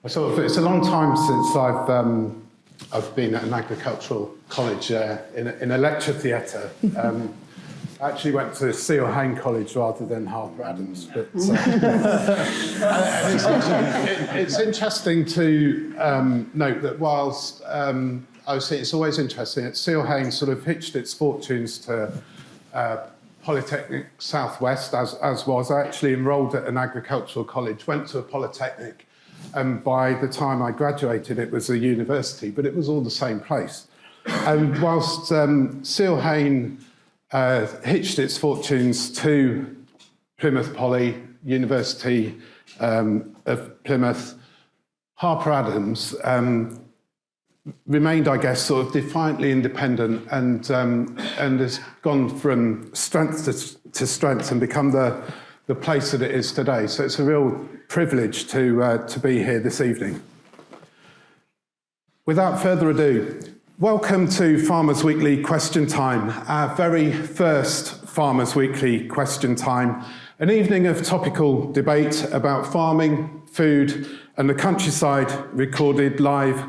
It's a long time since I've been at an agricultural college in a lecture theatre. I actually went to Seal Hayne College rather than Harper Adams, but it's interesting to note that whilst I would say it's always interesting, that Seal Hayne sort of hitched its fortunes to Polytechnic Southwest, as was. I actually enrolled at an agricultural college, went to a polytechnic, and by the time I graduated, it was a university, but it was all the same place. And whilst Seal Hayne hitched its fortunes to Plymouth Poly, University of Plymouth, Harper Adams remained, I guess, sort of defiantly independent and has gone from strength to strength and become the place that it is today. So it's a real privilege to be here this evening. Without further ado, welcome to Farmers Weekly Question Time, our very first Farmers Weekly Question Time, an evening of topical debate about farming, food and the countryside, recorded live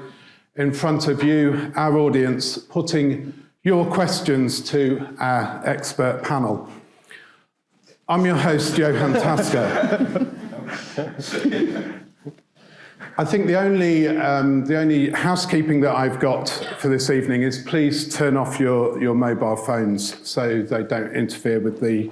in front of you, our audience, putting your questions to our expert panel. I'm your host, Johan Tasker. I think the only housekeeping that I've got for this evening is please turn off your mobile phones so they don't interfere with the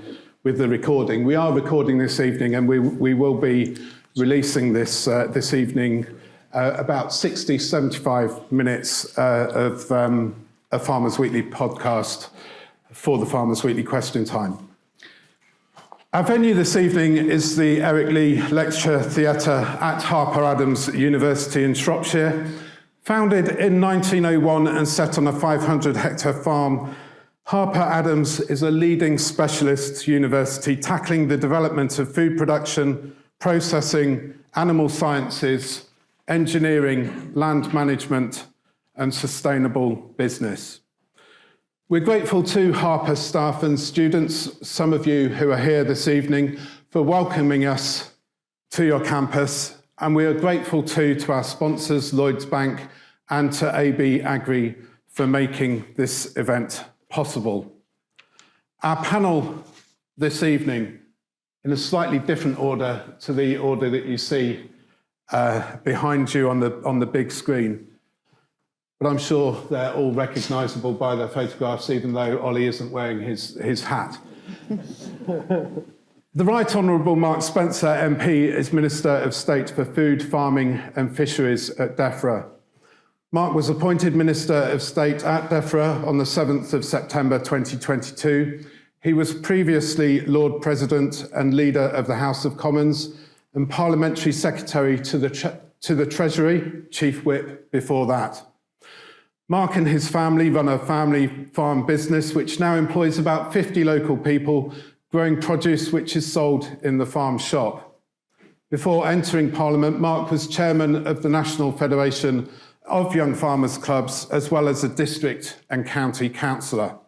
recording. We are recording this evening, and we will be releasing this this evening about 75 minutes of a Farmers Weekly podcast for the Farmers Weekly Question Time. Our venue this evening is the Eric Lee Lecture Theatre at Harper Adams University in Shropshire. Founded in 1901 and set on a 500-hectare farm, Harper Adams is a leading specialist university tackling the development of food production, processing, animal sciences, engineering, land management, and sustainable business. We're grateful to Harper staff and students, some of you who are here this evening, for welcoming us to your campus, and we are grateful too to our sponsors, Lloyds Bank, and to AB Agri for making this event possible. Our panel this evening, in a slightly different order to the order that you see behind you on the big screen, but I'm sure they're all recognisable by their photographs, even though Olly isn't wearing his hat. The Right Honourable Mark Spencer MP is Minister of State for Food, Farming and Fisheries at Defra. Mark was appointed Minister of State at Defra on the 7th of September 2022. He was previously Lord President and Leader of the House of Commons and Parliamentary Secretary to the Treasury, Chief Whip before that. Mark and his family run a family farm business which now employs about 50 local people, growing produce which is sold in the farm shop. Before entering Parliament, Mark was chairman of the National Federation of Young Farmers Clubs, as well as a district and county councillor.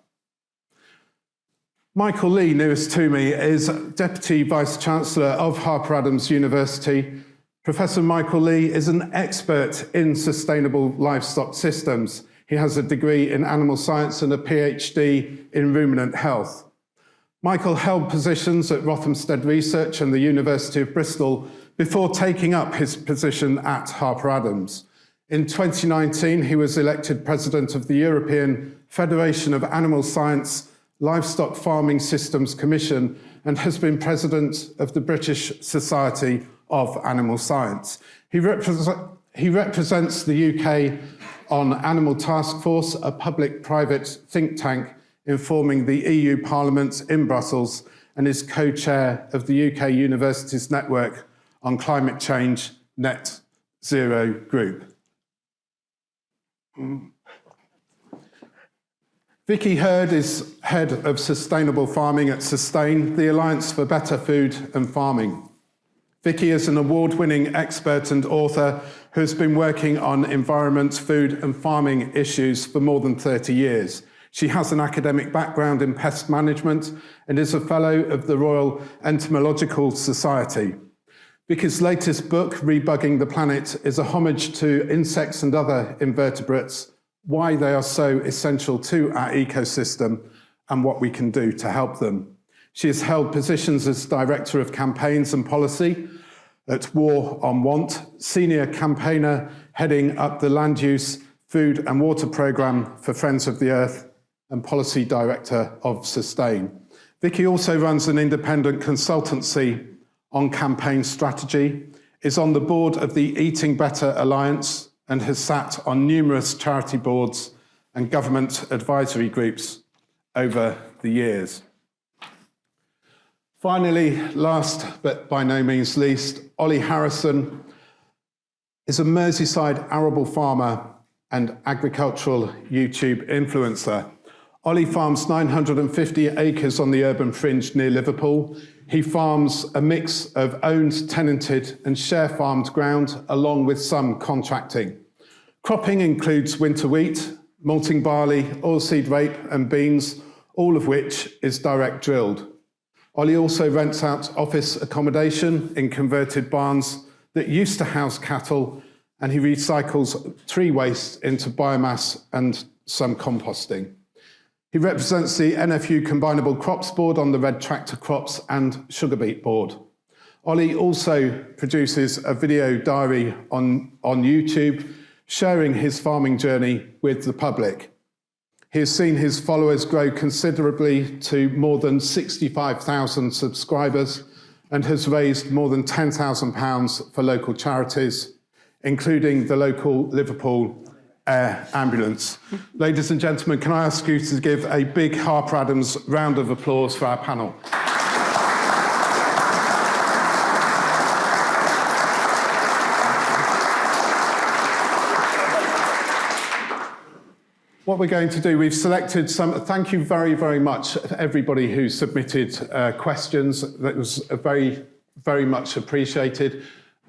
Michael Lee, newest to me, is Deputy Vice-Chancellor of Harper Adams University. Professor Michael Lee is an expert in sustainable livestock systems. He has a degree in animal science and a PhD in ruminant health. Michael held positions at Rothamsted Research and the University of Bristol before taking up his position at Harper Adams. In 2019, he was elected President of the European Federation of Animal Science Livestock Farming Systems Commission and has been President of the British Society of Animal Science. He represents the UK on Animal Task Force, a public-private think tank informing the EU Parliament in Brussels, and is co-chair of the UK Universities Network on Climate Change Net Zero Group. Vicki Hird is Head of Sustainable Farming at Sustain, the Alliance for Better Food and Farming. Vicki is an award-winning expert and author who has been working on environment, food and farming issues for more than 30 years. She has an academic background in pest management and is a Fellow of the Royal Entomological Society. Vicki's latest book, Rebugging the Planet, is a homage to insects and other invertebrates, why they are so essential to our ecosystem and what we can do to help them. She has held positions as Director of Campaigns and Policy at War on Want, Senior Campaigner heading up the Land Use, Food and Water Programme for Friends of the Earth, and Policy Director of Sustain. Vicki also runs an independent consultancy on campaign strategy, is on the board of the Eating Better Alliance, and has sat on numerous charity boards and government advisory groups over the years. Finally, last but by no means least, Olly Harrison is a Merseyside arable farmer and agricultural YouTube influencer. Olly farms 950 acres on the urban fringe near Liverpool. He farms a mix of owned, tenanted and share farmed ground, along with some contracting. Cropping includes winter wheat, malting barley, oilseed rape and beans, all of which is direct drilled. Olly also rents out office accommodation in converted barns that used to house cattle, and he recycles tree waste into biomass and some composting. He represents the NFU Combinable Crops Board on the Red Tractor Crops and Sugar Beet Board. Olly also produces a video diary on YouTube, sharing his farming journey with the public. He has seen his followers grow considerably to more than 65,000 subscribers and has raised more than £10,000 for local charities, including the local Liverpool Air Ambulance. Ladies and gentlemen, can I ask you to give a big Harper Adams round of applause for our panel? What we're going to do, we've selected some, thank you very, very much everybody who submitted questions. That was very, very much appreciated.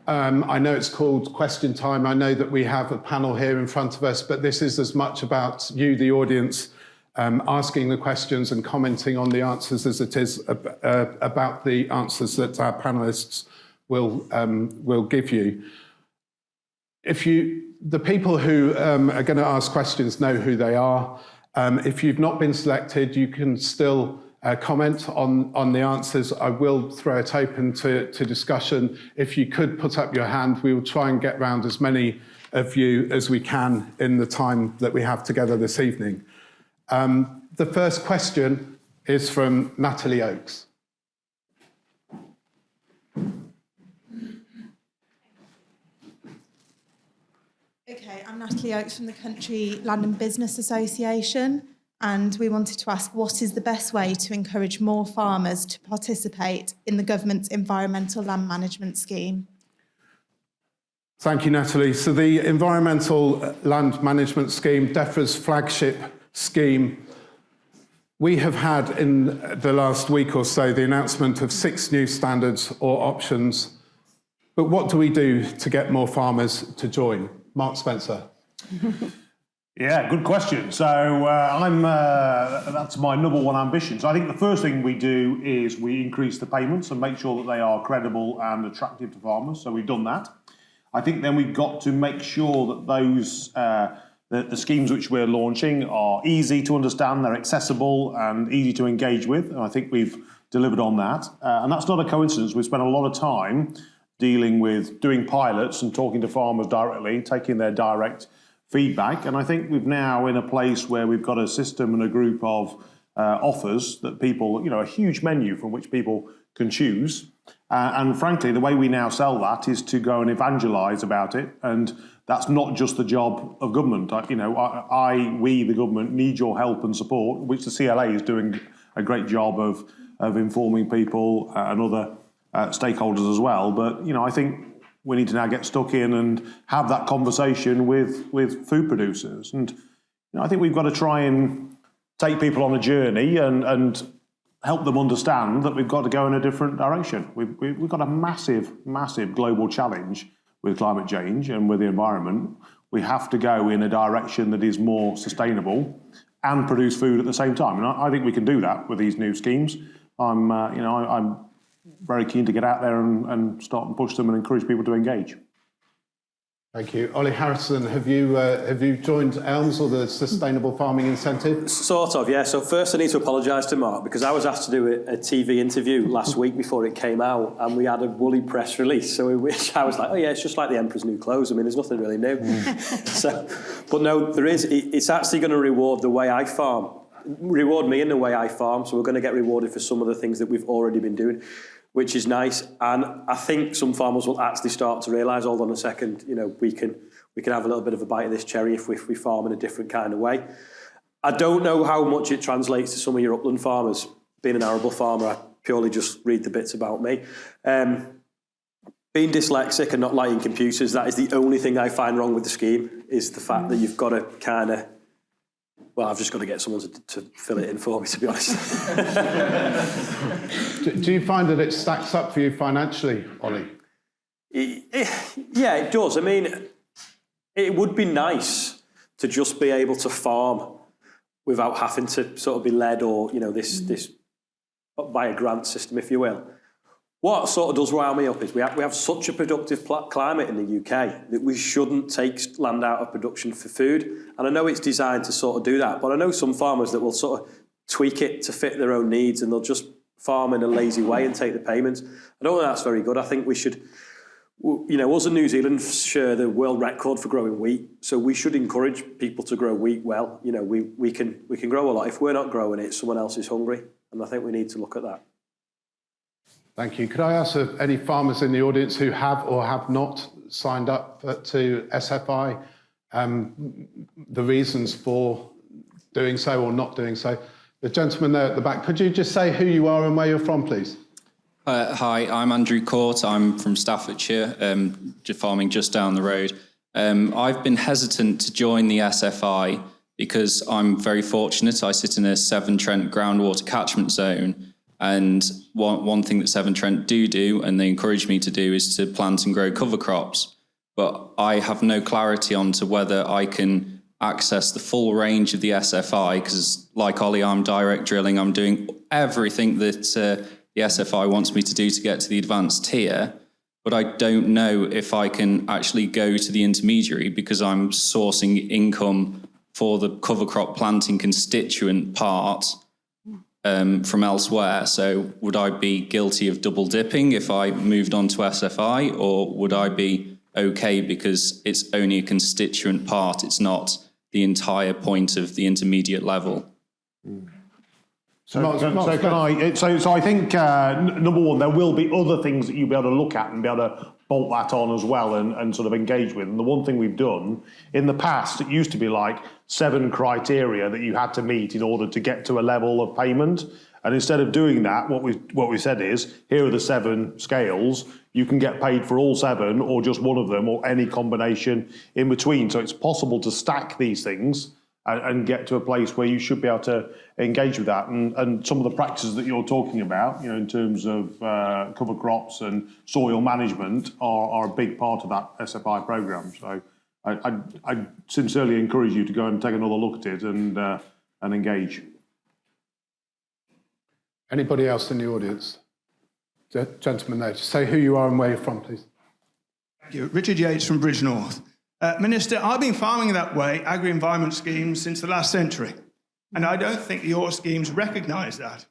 I know it's called question time. I know that we have a panel here in front of us, but this is as much about you, the audience, asking the questions and commenting on the answers as it is about the answers that our panelists will give you. The people who are going to ask questions know who they are. If you've not been selected, you can still comment on the answers. I will throw it open to discussion. If you could put up your hand, we will try and get round as many of you as we can in the time that we have together this evening. The first question is from Natalie Oakes. Okay, I'm Natalie Oakes from the Country Land and Business Association, and we wanted to ask, what is the best way to encourage more farmers to participate in the government's environmental land management scheme? Thank you, Natalie. So the Environmental Land Management Scheme, Defra's flagship scheme, we have had in the last week or so the announcement of 6 new standards or options. But what do we do to get more farmers to join? Mark Spencer. Yeah, good question. So that's my number one ambition. So I think the first thing we do is we increase the payments and make sure that they are credible and attractive to farmers. So we've done that. I think then we've got to make sure that those the schemes which we're launching are easy to understand, they're accessible and easy to engage with. And I think we've delivered on that. And that's not a coincidence. We've spent a lot of time dealing with doing pilots and talking to farmers directly, taking their direct feedback. And I think we've now in a place where we've got a system and a group of offers that people, a huge menu from which people can choose. And frankly, the way we now sell that is to go and evangelise about it. And that's not just the job of government. We, the government, need your help and support, which the CLA is doing a great job of informing people and other stakeholders as well. But, I think we need to now get stuck in and have that conversation with food producers. And I think we've got to try and take people on a journey and help them understand that we've got to go in a different direction. We've got a massive, massive global challenge with climate change and with the environment. We have to go in a direction that is more sustainable and produce food at the same time. And I think we can do that with these new schemes. I'm very keen to get out there and start and push them and encourage people to engage. Thank you. Olly Harrison, have you joined ELMS or the Sustainable Farming Incentive? Sort of, yeah. So first I need to apologise to Mark because I was asked to do a TV interview last week before it came out, and we had a woolly press release. So which I was like, oh yeah, it's just like the Emperor's New Clothes. I mean, there's nothing really new. But no, there is. It's actually going to reward the way I farm, reward me in the way I farm. So we're going to get rewarded for some of the things that we've already been doing, which is nice. And I think some farmers will actually start to realise, hold on a second, we can have a little bit of a bite of this cherry if we farm in a different kind of way. I don't know how much it translates to some of your upland farmers. Being an arable farmer, I purely just read the bits about me. Being dyslexic and not liking computers, that is the only thing I find wrong with the scheme, is the fact that you've got to kind of, well, I've just got to get someone to fill it in for me, to be honest. Do you find that it stacks up for you financially, Olly? Yeah, it does. I mean, it would be nice to just be able to farm without having to sort of be led or, this by a grant system, if you will. What sort of does rile me up is we have such a productive climate in the UK that we shouldn't take land out of production for food. And I know it's designed to sort of do that, but I know some farmers that will sort of tweak it to fit their own needs, and they'll just farm in a lazy way and take the payments. I don't think that's very good. I think we should, us in New Zealand share the world record for growing wheat, so we should encourage people to grow wheat well. We can grow a lot. If we're not growing it, someone else is hungry, and I think we need to look at that. Thank you. Could I ask any farmers in the audience who have or have not signed up to SFI, the reasons for doing so or not doing so? The gentleman there at the back, could you just say who you are and where you're from, please? Hi, I'm Andrew Court. I'm from Staffordshire, farming just down the road. I've been hesitant to join the SFI because I'm very fortunate. I sit in a Severn Trent groundwater catchment zone. And one thing that Severn Trent do, and they encourage me to do, is to plant and grow cover crops. But I have no clarity onto whether I can access the full range of the SFI, because like Olly, I'm direct drilling. I'm doing everything that the SFI wants me to do to get to the advanced tier. But I don't know if I can actually go to the intermediary because I'm sourcing income for the cover crop planting constituent part from elsewhere. So would I be guilty of double dipping if I moved on to SFI, or would I be okay because it's only a constituent part, it's not the entire point of the intermediate level? So I think, number one, there will be other things that you'll be able to look at and be able to bolt that on as well and sort of engage with. And the one thing we've done, in the past, it used to be like 7 criteria that you had to meet in order to get to a level of payment. And instead of doing that, what we said is, here are the 7 scales. You can get paid for all 7 or just one of them or any combination in between. So it's possible to stack these things and get to a place where you should be able to engage with that. And some of the practices that you're talking about, in terms of cover crops and soil management are a big part of that SFI programme. So I sincerely encourage you to go and take another look at it and engage. Anybody else in the audience? Gentleman there, just say who you are and where you're from, please. Thank you. Richard Yates from Bridge North. Minister, I've been farming that way, agri-environment schemes, since the last century. And I don't think your schemes recognise that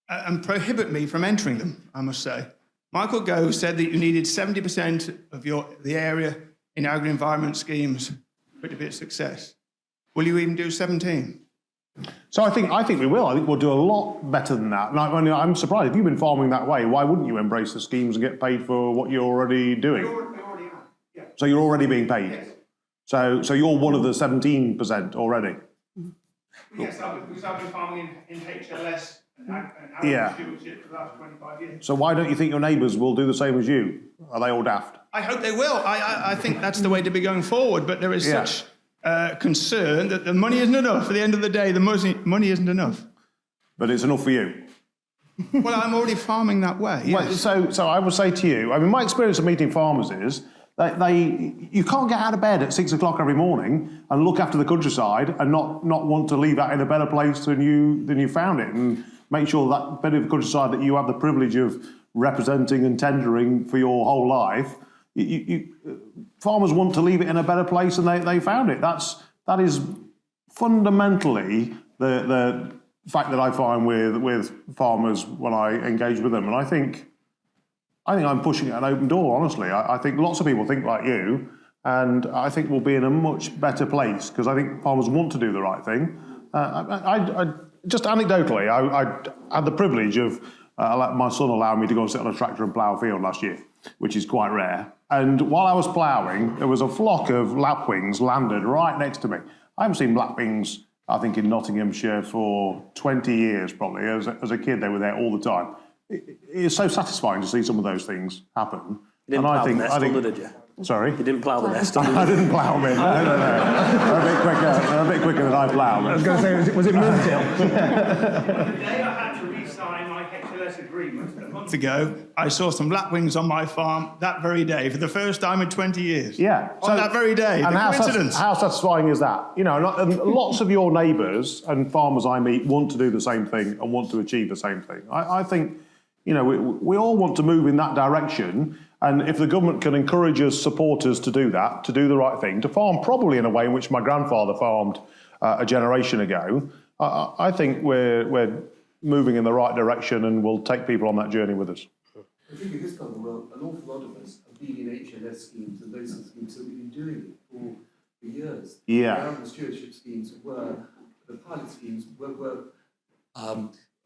and prohibit me from entering them, I must say. Michael Gove said that you needed 70% of the area in agri-environment schemes for it to be a success. Will you even do 17? So I think we will. I think we'll do a lot better than that. And I'm surprised. If you've been farming that way, why wouldn't you embrace the schemes and get paid for what you're already doing? We already are, yeah. So you're already being paid? Yes. So you're one of the 17% already? Yes, because I've been farming in HLS and Yeah. stewardship for the last 25 years. So why don't you think your neighbours will do the same as you? Are they all daft? I hope they will. I think that's the way to be going forward, but there is such concern that the money isn't enough. At the end of the day, the money isn't enough. But it's enough for you? Well, I'm already farming that way, yes. Well, so I would say to you, my experience of meeting farmers is you can't get out of bed at 6 o'clock every morning and look after the countryside and not want to leave that in a better place than you found it. And make sure that bit of countryside that you have the privilege of representing and tendering for your whole life, farmers want to leave it in a better place and they found it. That is fundamentally the fact that I find with farmers when I engage with them. And I think I'm pushing it an open door, honestly. I think lots of people think like you, and I think we'll be in a much better place because I think farmers want to do the right thing. I just anecdotally, I had the privilege of my son allowing me to go and sit on a tractor and plough a field last year, which is quite rare. And while I was ploughing, there was a flock of lapwings landed right next to me. I haven't seen lapwings, I think, in Nottinghamshire for 20 years, probably. As a kid, they were there all the time. It's so satisfying to see some of those things happen. You didn't plough the nest under, did you? Sorry? You didn't plough the nest under. I didn't plough them in. No. They're a bit quicker than I plough. I was going to say, was it Moontail? The day I had to re-sign my hectare-less agreement a month ago, I saw some lapwings on my farm that very day for the first time in 20 years. Yeah. On that very day. And The coincidence. how satisfying is that? You know, and lots of your neighbours and farmers I meet want to do the same thing and want to achieve the same thing. I think, you know, we all want to move in that direction. And if the government can encourage us, support us to do that, to do the right thing, to farm probably in a way in which my grandfather farmed a generation ago, I think we're moving in the right direction and we'll take people on that journey with us. I think in this part of the world, an awful lot of us have been in HLS schemes and those sorts of schemes, so we've been doing it for years. Yeah. The urban stewardship schemes the pilot schemes were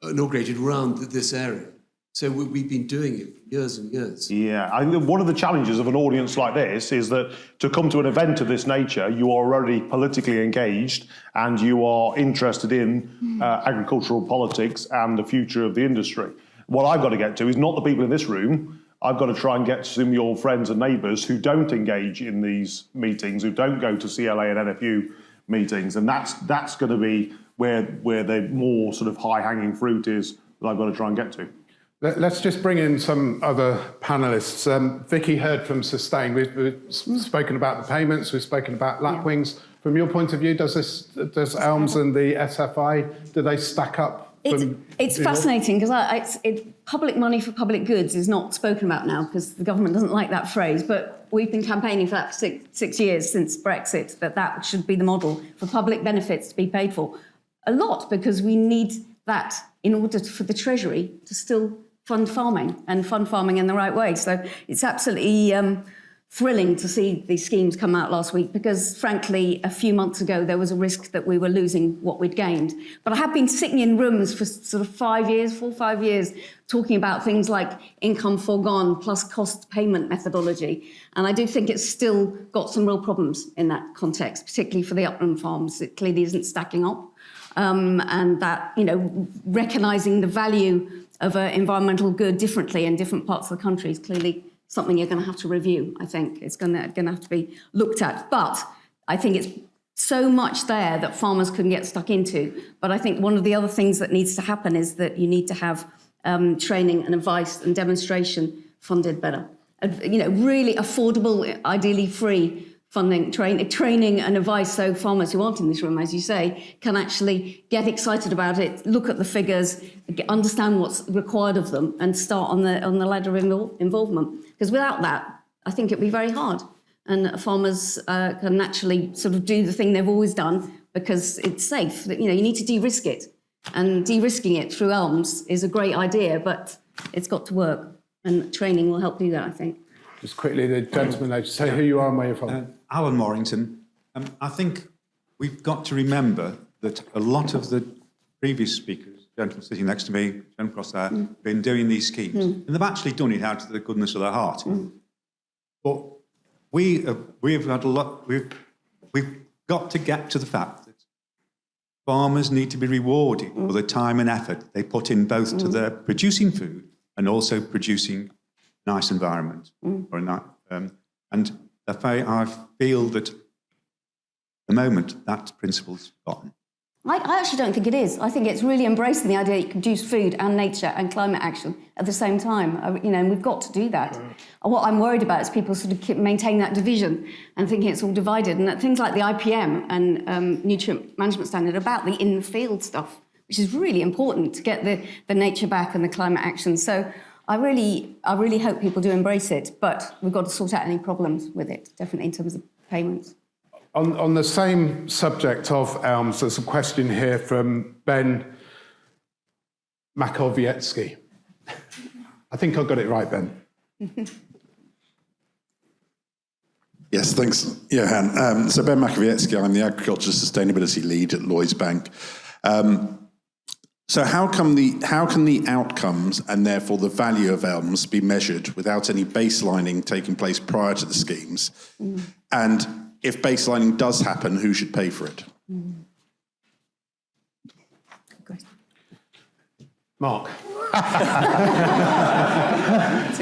inaugurated around this area. So we've been doing it for years and years. Yeah, I think one of the challenges of an audience like this is that to come to an event of this nature, you are already politically engaged and you are interested in agricultural politics and the future of the industry. What I've got to get to is not the people in this room. I've got to try and get to some of your friends and neighbours who don't engage in these meetings, who don't go to CLA and NFU meetings, and that's going to be where the more sort of high-hanging fruit is that I've got to try and get to. Let's just bring in some other panellists. Vicki Hird from Sustain. We've spoken about the payments. We've spoken about lapwings. From your point of view, does Elms and the SFI, do they stack up? It's fascinating because public money for public goods is not spoken about now because the government doesn't like that phrase. But we've been campaigning for that for six years since Brexit that should be the model for public benefits to be paid for. A lot because we need that in order for the Treasury to still fund farming in the right way. So it's absolutely thrilling to see these schemes come out last week because, frankly, a few months ago, there was a risk that we were losing what we'd gained. But I have been sitting in rooms for sort of 5 years, 4 or 5 years, talking about things like income foregone plus cost payment methodology. And I do think it's still got some real problems in that context, particularly for the upland farms. It clearly isn't stacking up. And that, recognising the value of an environmental good differently in different parts of the country is clearly something you're going to have to review, I think. It's going to have to be looked at. But I think it's so much there that farmers can get stuck into. But I think one of the other things that needs to happen is that you need to have training and advice and demonstration funded better. Really affordable, ideally free funding, training and advice so farmers who aren't in this room, as you say, can actually get excited about it, look at the figures, understand what's required of them and start on the ladder of involvement. Because without that, I think it'd be very hard. And farmers can naturally sort of do the thing they've always done because it's safe. You need to de-risk it. And de-risking it through Elms is a great idea, but it's got to work. And training will help do that, I think. Just quickly, the gentleman, say who you are and where you're from. Alan Morrington. I think we've got to remember that a lot of the previous speakers, gentleman sitting next to me, gentleman across there, have been doing these schemes. And they've actually done it out of the goodness of their heart. But we've got to get to the fact that farmers need to be rewarded for the time and effort they put in both to their producing food and also producing nice environment. And I feel that at the moment that principle's forgotten. I actually don't think it is. I think it's really embracing the idea that you can produce food and nature and climate action at the same time. And we've got to do that. What I'm worried about is people sort of keep maintaining that division and thinking it's all divided. And that things like the IPM and nutrient management standard are about the in-the-field stuff, which is really important to get the nature back and the climate action. So I really hope people do embrace it, but we've got to sort out any problems with it, definitely in terms of payments. On the same subject of elms, there's a question here from Ben Makowiecki. I think I got it right, Ben. Yes, thanks, Johan. So Ben Makowiecki, I'm the Agriculture Sustainability Lead at Lloyds Bank. So how can the outcomes and therefore the value of elms be measured without any baselining taking place prior to the schemes? And if baselining does happen, who should pay for it? Mark.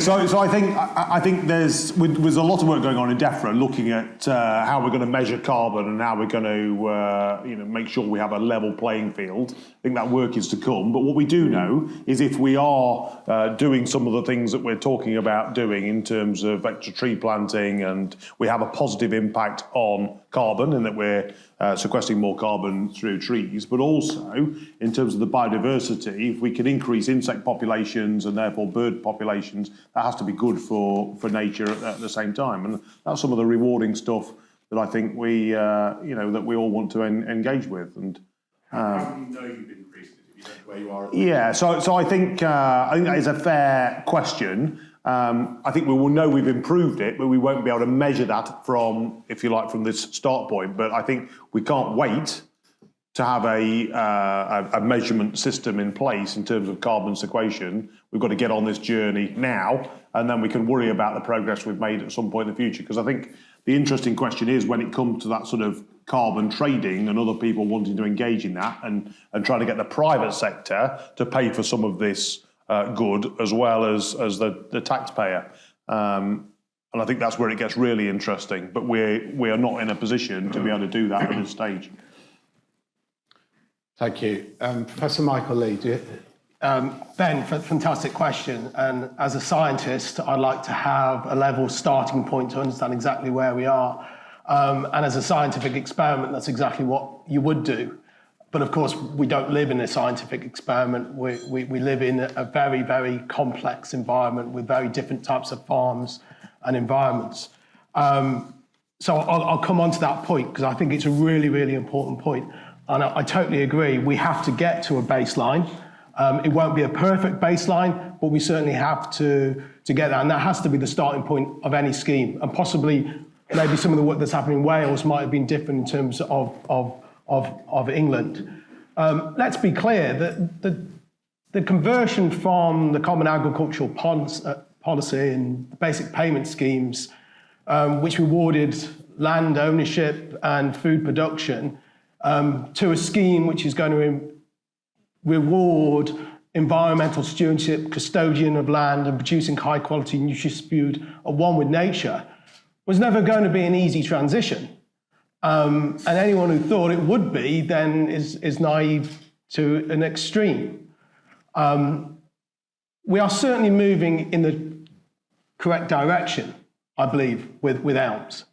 So I think there's a lot of work going on in Defra looking at how we're going to measure carbon and how we're going to make sure we have a level playing field. I think that work is to come. But what we do know is if we are doing some of the things that we're talking about doing in terms of extra tree planting, and we have a positive impact on carbon in that we're sequestering more carbon through trees, but also in terms of the biodiversity, if we can increase insect populations and therefore bird populations, that has to be good for nature at the same time. And that's some of the rewarding stuff that I think we that we all want to engage with. And how do you know you've increased it if you don't know where you are? Yeah, so I think that is a fair question. I think we will know we've improved it, but we won't be able to measure that from, if you like, from this start point. But I think we can't wait to have a measurement system in place in terms of carbon sequestration. We've got to get on this journey now, and then we can worry about the progress we've made at some point in the future. Because I think the interesting question is when it comes to that sort of carbon trading and other people wanting to engage in that and trying to get the private sector to pay for some of this good as well as the taxpayer. And I think that's where it gets really interesting. But we are not in a position to be able to do that at this stage. Thank you. Professor Michael Lee, Ben, fantastic question. And as a scientist, I'd like to have a level starting point to understand exactly where we are. And as a scientific experiment, that's exactly what you would do. But of course, we don't live in a scientific experiment. We live in a very, very complex environment with very different types of farms and environments. So I'll come on to that point because I think it's a really, really important point. And I totally agree. We have to get to a baseline. It won't be a perfect baseline, but we certainly have to get that. And that has to be the starting point of any scheme. And possibly, maybe some of the work that's happening in Wales might have been different in terms of England. Let's be clear that the conversion from the Common Agricultural Policy and basic payment schemes, which rewarded land ownership and food production, to a scheme which is going to reward environmental stewardship, custodian of land, and producing high quality nutritious food at one with nature, was never going to be an easy transition. And anyone who thought it would be then is naive to an extreme. We are certainly moving in the correct direction, I believe, with elms.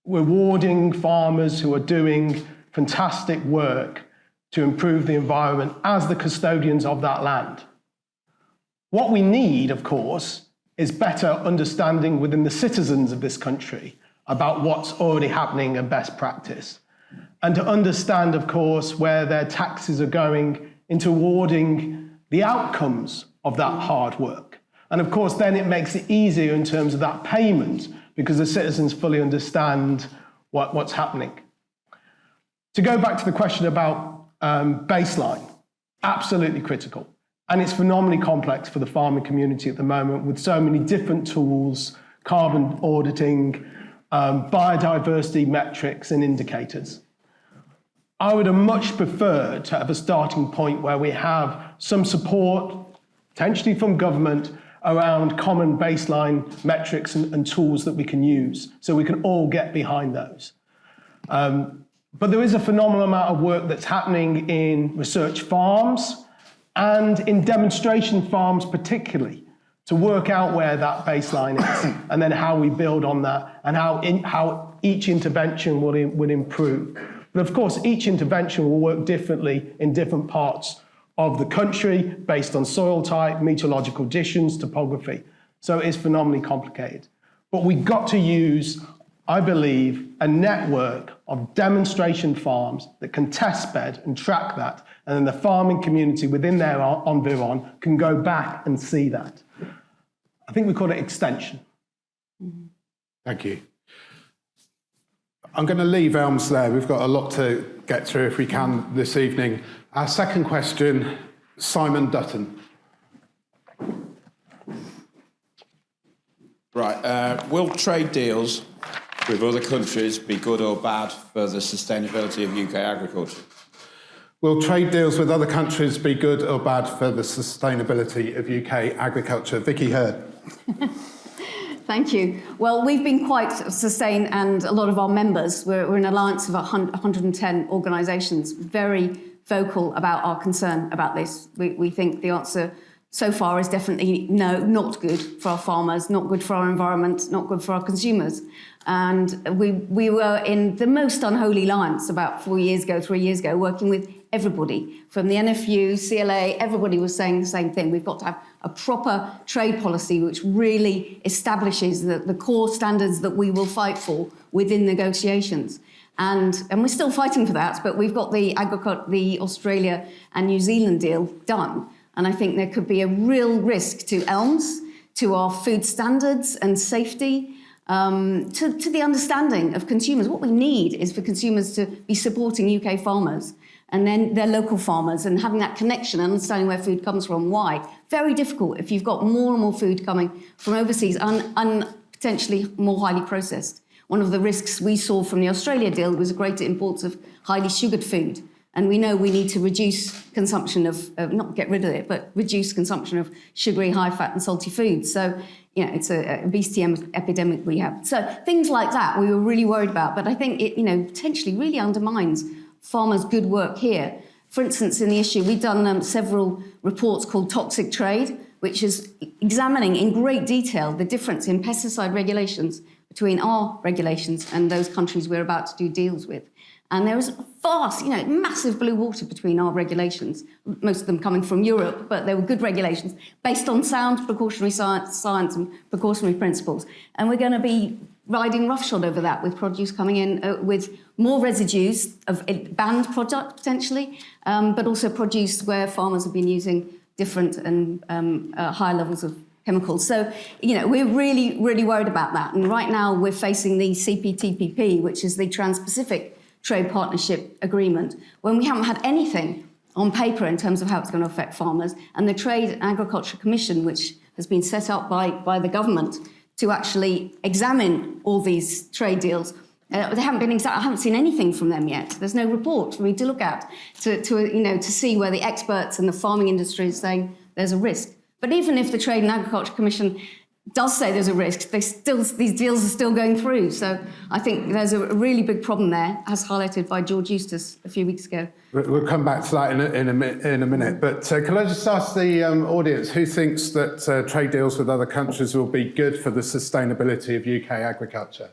Rewarding farmers who are doing fantastic work to improve the environment as the custodians of that land. What we need, of course, is better understanding within the citizens of this country about what's already happening and best practice. And to understand, of course, where their taxes are going into rewarding the outcomes of that hard work. And of course, then it makes it easier in terms of that payment because the citizens fully understand what's happening. To go back to the question about baseline, absolutely critical. And it's phenomenally complex for the farming community at the moment with so many different tools, carbon auditing, biodiversity metrics and indicators. I would have much preferred to have a starting point where we have some support, potentially from government, around common baseline metrics and tools that we can use so we can all get behind those. But there is a phenomenal amount of work that's happening in research farms and in demonstration farms particularly to work out where that baseline is and then how we build on that and how each intervention will improve. But of course, each intervention will work differently in different parts of the country based on soil type, meteorological conditions, topography. So it's phenomenally complicated. But we've got to use, I believe, a network of demonstration farms that can test bed and track that, and then the farming community within their environ can go back and see that. I think we call it extension. Thank you. I'm going to leave Elms there. We've got a lot to get through if we can this evening. Our second question, Simon Dutton. Right, will trade deals with other countries be good or bad for the sustainability of UK agriculture? Will trade deals with other countries be good or bad for the sustainability of UK agriculture? Vicki Hird. Thank you. Well, we've been quite sustained, and a lot of our members, we're an alliance of 110 organisations, very vocal about our concern about this. We think the answer so far is definitely no, not good for our farmers, not good for our environment, not good for our consumers. And we were in the most unholy alliance about 3 years ago, working with everybody from the NFU, CLA, everybody was saying the same thing. We've got to have a proper trade policy which really establishes the core standards that we will fight for within negotiations. And we're still fighting for that, but we've got the Australia and New Zealand deal done. And I think there could be a real risk to elms, to our food standards and safety, to the understanding of consumers. What we need is for consumers to be supporting UK farmers and then their local farmers and having that connection and understanding where food comes from, why. Very difficult if you've got more and more food coming from overseas and potentially more highly processed. One of the risks we saw from the Australia deal was greater imports of highly sugared food. And we know we need to reduce consumption of, not get rid of it, but reduce consumption of sugary, high-fat and salty foods. So, you know, it's a obesity epidemic we have. So things like that we were really worried about. But I think it, you know, potentially really undermines farmers' good work here. For instance, in the issue, we've done several reports called Toxic Trade, which is examining in great detail the difference in pesticide regulations between our regulations and those countries we're about to do deals with. And there is vast, you know, massive blue water between our regulations, most of them coming from Europe, but they were good regulations based on sound precautionary science and precautionary principles. And we're going to be riding roughshod over that with produce coming in with more residues of banned product potentially, but also produce where farmers have been using different and higher levels of chemicals. So, you know, we're really, really worried about that. And right now we're facing the CPTPP, which is the Trans-Pacific Trade Partnership Agreement, when we haven't had anything on paper in terms of how it's going to affect farmers. And the Trade and Agriculture Commission, which has been set up by the government to actually examine all these trade deals, they haven't been I haven't seen anything from them yet. There's no report for me to look at to see where the experts and the farming industry is saying there's a risk. But even if the Trade and Agriculture Commission does say there's a risk, these deals are still going through. So I think there's a really big problem there, as highlighted by George Eustace a few weeks ago. We'll come back to that in a minute. But can I just ask the audience, who thinks that trade deals with other countries will be good for the sustainability of UK agriculture?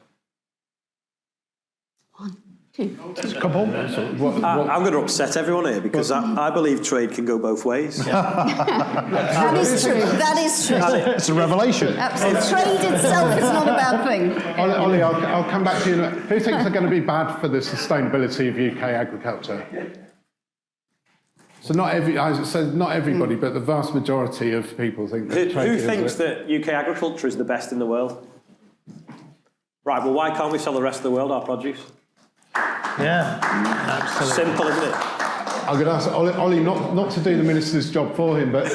There's a couple. I'm going to upset everyone here because I believe trade can go both ways. That is true. That is true. It's a revelation. Absolutely. Trade itself is not a bad thing. Olly, I'll come back to you. Who thinks they're going to be bad for the sustainability of UK agriculture? So not everybody, but the vast majority of people think that trade Who deals thinks that UK agriculture is the best in the world? Right, well, why can't we sell the rest of the world our produce? Yeah, absolutely. Simple, isn't it? I'm going to ask Olly not to do the minister's job for him, but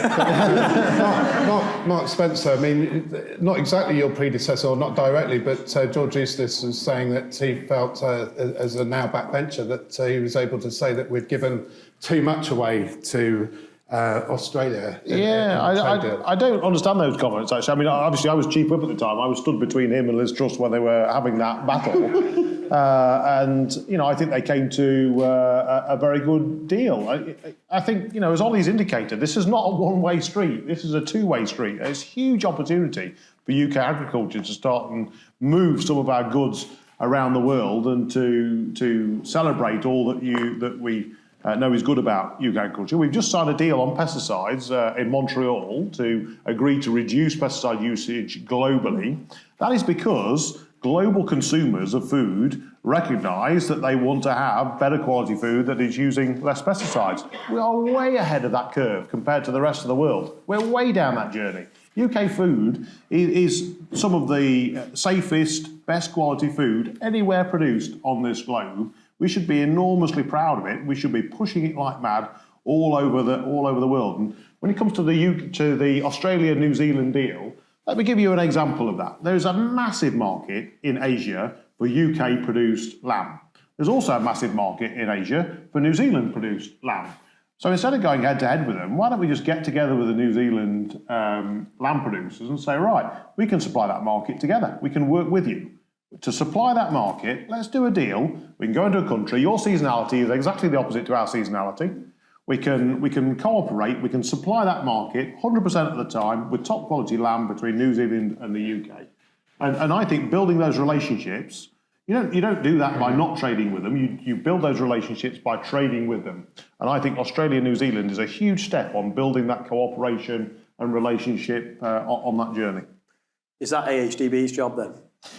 Mark Spencer, I mean, not exactly your predecessor, or not directly, but George Eustace was saying that he felt, as a now backbencher, that he was able to say that we'd given too much away to Australia. I don't understand those comments, actually. I mean, obviously, I was chief whip at the time. I was stood between him and Liz Truss when they were having that battle. And, you know, I think they came to a very good deal. I think, you know, as Olly's indicated, this is not a one-way street. This is a two-way street. It's a huge opportunity for UK agriculture to start and move some of our goods around the world and to celebrate all that we know is good about UK agriculture. We've just signed a deal on pesticides in Montreal to agree to reduce pesticide usage globally. That is because global consumers of food recognise that they want to have better quality food that is using less pesticides. We are way ahead of that curve compared to the rest of the world. We're way down that journey. UK food is some of the safest, best quality food anywhere produced on this globe. We should be enormously proud of it. We should be pushing it like mad all over the world. And when it comes to the Australia-New Zealand deal, let me give you an example of that. There's a massive market in Asia for UK-produced lamb. There's also a massive market in Asia for New Zealand-produced lamb. So instead of going head-to-head with them, why don't we just get together with the New Zealand lamb producers and say, right, we can supply that market together. We can work with you. To supply that market, let's do a deal. We can go into a country. Your seasonality is exactly the opposite to our seasonality. We can cooperate. We can supply that market 100% of the time with top quality lamb between New Zealand and the UK. And I think building those relationships, you don't do that by not trading with them. You build those relationships by trading with them. And I think Australia and New Zealand is a huge step on building that cooperation and relationship on that journey. Is that AHDB's job then?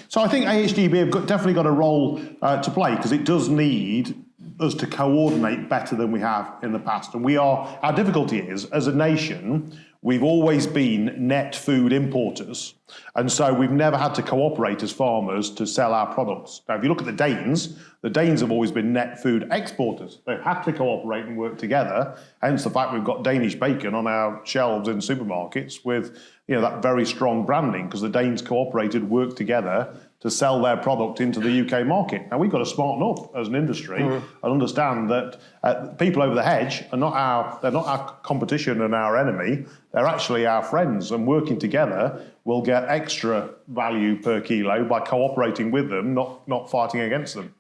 So I think AHDB have definitely got a role to play because it does need us to coordinate better than we have in the past. And our difficulty is, as a nation, we've always been net food importers. And so we've never had to cooperate as farmers to sell our products. Now, if you look at the Danes have always been net food exporters. They've had to cooperate and work together, hence the fact we've got Danish bacon on our shelves in supermarkets with that very strong branding, because the Danes cooperated, worked together to sell their product into the UK market. Now, we've got to smarten up as an industry and understand that people over the hedge they're not our competition and our enemy. They're actually our friends, and working together we'll get extra value per kilo by cooperating with them, not fighting against them.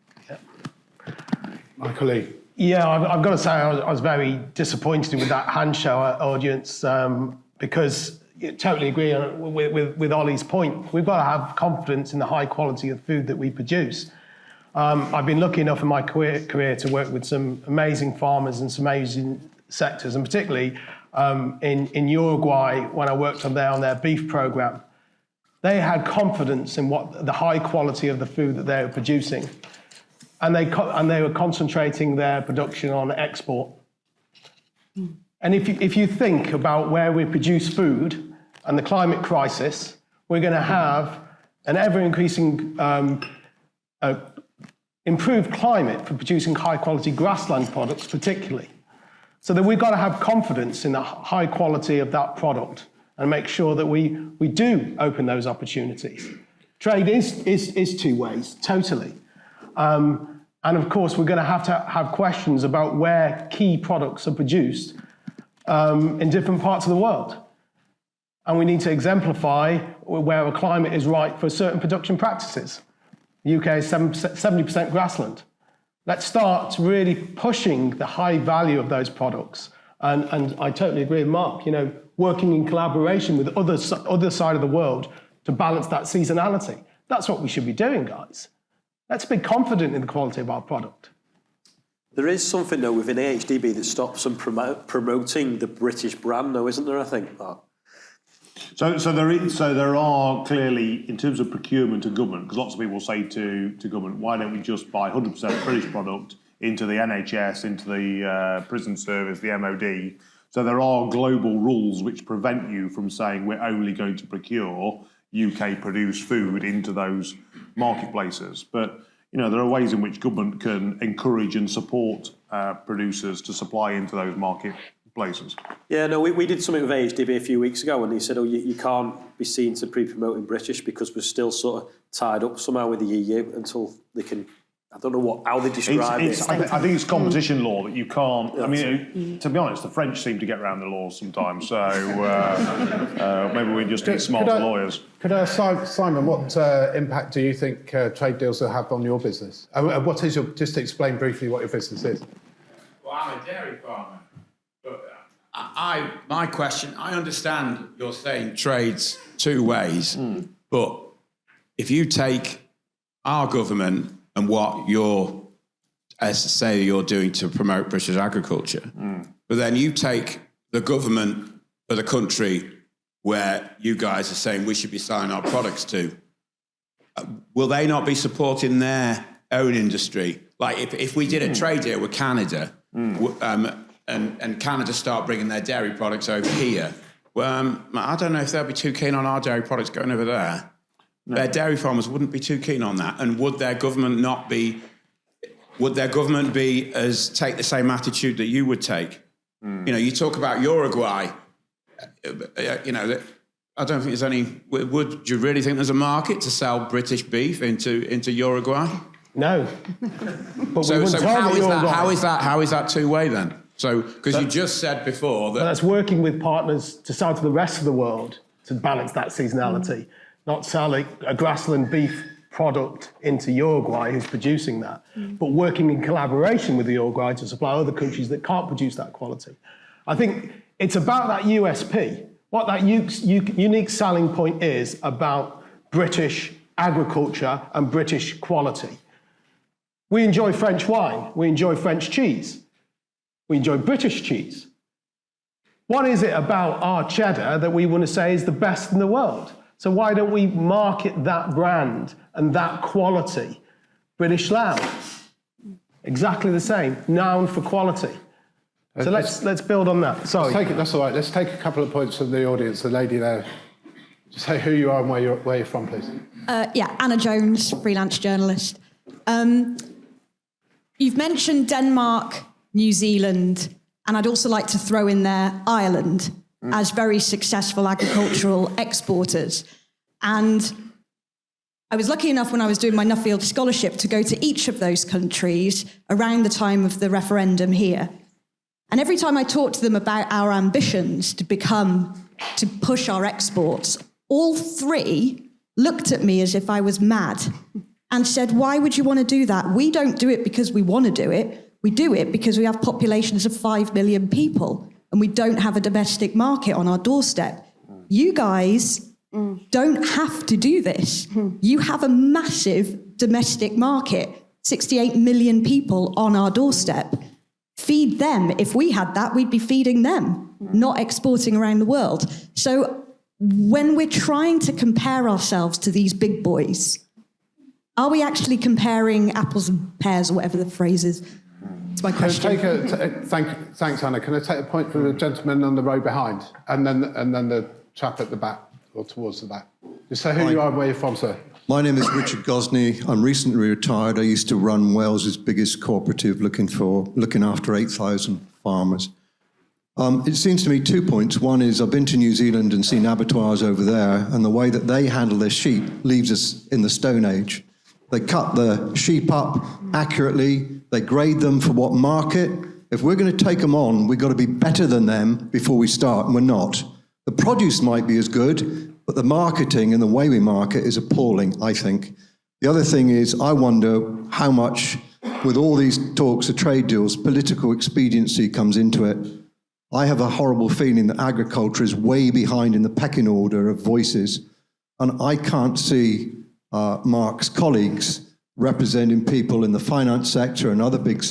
Michael Lee. Yeah, I've got to say I was very disappointed with that hand show audience because I totally agree with Olly's point. We've got to have confidence in the high quality of food that we produce. I've been lucky enough in my career to work with some amazing farmers and some amazing sectors, and particularly in Uruguay when I worked on their beef program. They had confidence in the high quality of the food that they were producing, and they were concentrating their production on export. And if you think about where we produce food and the climate crisis, we're going to have an ever-increasing improved climate for producing high-quality grassland products particularly. So that we've got to have confidence in the high quality of that product and make sure that we do open those opportunities. Trade is two ways, totally. And of course, we're going to have questions about where key products are produced in different parts of the world. And we need to exemplify where a climate is right for certain production practices. The UK is 70% grassland. Let's start really pushing the high value of those products. And I totally agree with Mark, working in collaboration with other side of the world to balance that seasonality. That's what we should be doing, guys. Let's be confident in the quality of our product. There is something, though, within AHDB that stops them promoting the British brand, though, isn't there, I think, Mark? So there are clearly, in terms of procurement to government, because lots of people say to government, why don't we just buy 100% British product into the NHS, into the prison service, the MOD? So there are global rules which prevent you from saying we're only going to procure UK-produced food into those marketplaces. But there are ways in which government can encourage and support producers to supply into those marketplaces. Yeah, no, we did something with AHDB a few weeks ago, and he said, you can't be seen to be promoting British because we're still sort of tied up somehow with the EU until they can. I don't know how they describe it. I think it's competition law that you can't. I mean, to be honest, the French seem to get around the laws sometimes. So maybe we just need smarter lawyers. Could I ask Simon, what impact do you think trade deals will have on your business? What is just explain briefly what your business is? Well, I'm a dairy farmer, but my question. I understand you're saying trades two ways, but if you take our government and what you're doing to promote British agriculture. But then you take the government of the country where you guys are saying we should be selling our products to. Will they not be supporting their own industry? Like if we did a trade deal with Canada and Canada start bringing their dairy products over here, well, I don't know if they'll be too keen on our dairy products going over there. No. Their dairy farmers wouldn't be too keen on that. And would their government take the same attitude that you would take? You know, you talk about Uruguay, you know, I don't think there's any, would you really think there's a market to sell British beef into Uruguay? No. But so how is that two-way then? So, because you just said before that... That's working with partners to sell to the rest of the world to balance that seasonality, not selling a grassland beef product into Uruguay who's producing that, but working in collaboration with the Uruguay to supply other countries that can't produce that quality. I think it's about that USP, what that unique selling point is about British agriculture and British quality. We enjoy French wine, we enjoy French cheese, we enjoy British cheese. What is it about our cheddar that we want to say is the best in the world? So why don't we market that brand and that quality? British lamb, exactly the same, noun for quality. So let's build on that. Sorry. That's all right. Let's take a couple of points from the audience. The lady there, just say who you are and where you're from, please. Anna Jones, freelance journalist. You've mentioned Denmark, New Zealand, and I'd also like to throw in there Ireland as very successful agricultural exporters. And I was lucky enough when I was doing my Nuffield scholarship to go to each of those countries around the time of the referendum here. And every time I talked to them about our ambitions to push our exports, all three looked at me as if I was mad and said, why would you want to do that? We don't do it because we want to do it. We do it because we have populations of 5 million people and we don't have a domestic market on our doorstep. You guys don't have to do this. You have a massive domestic market, 68 million people on our doorstep. Feed them. If we had that, we'd be feeding them, not exporting around the world. So when we're trying to compare ourselves to these big boys, are we actually comparing apples and pears or whatever the phrase is? That's my question. Thanks, Anna. Can I take a point from the gentleman on the row behind, and then the chap at the back or towards the back? Just say who you are and where you're from, sir. My name is Richard Gosney. I'm recently retired. I used to run Wales's biggest cooperative, looking after 8,000 farmers. It seems to me 2 points. One is I've been to New Zealand and seen abattoirs over there, and the way that they handle their sheep leaves us in the Stone Age. They cut the sheep up accurately. They grade them for what market. If we're going to take them on, we've got to be better than them before we start, and we're not. The produce might be as good, but the marketing and the way we market is appalling, I think. The other thing is, I wonder how much, with all these talks of trade deals, political expediency comes into it. I have a horrible feeling that agriculture is way behind in the pecking order of voices, and I can't see Mark's colleagues representing people in the finance sector and other big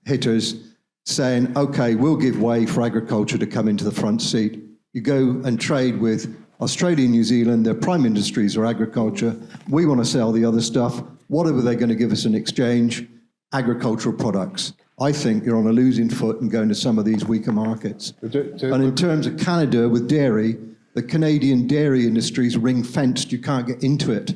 hitters saying, okay, we'll give way for agriculture to come into the front seat. You go and trade with Australia and New Zealand, their prime industries are agriculture. We want to sell the other stuff. What are they going to give us in exchange? Agricultural products. I think you're on a losing foot and going to some of these weaker markets. And in terms of Canada with dairy, the Canadian dairy industry is ring-fenced. You can't get into it.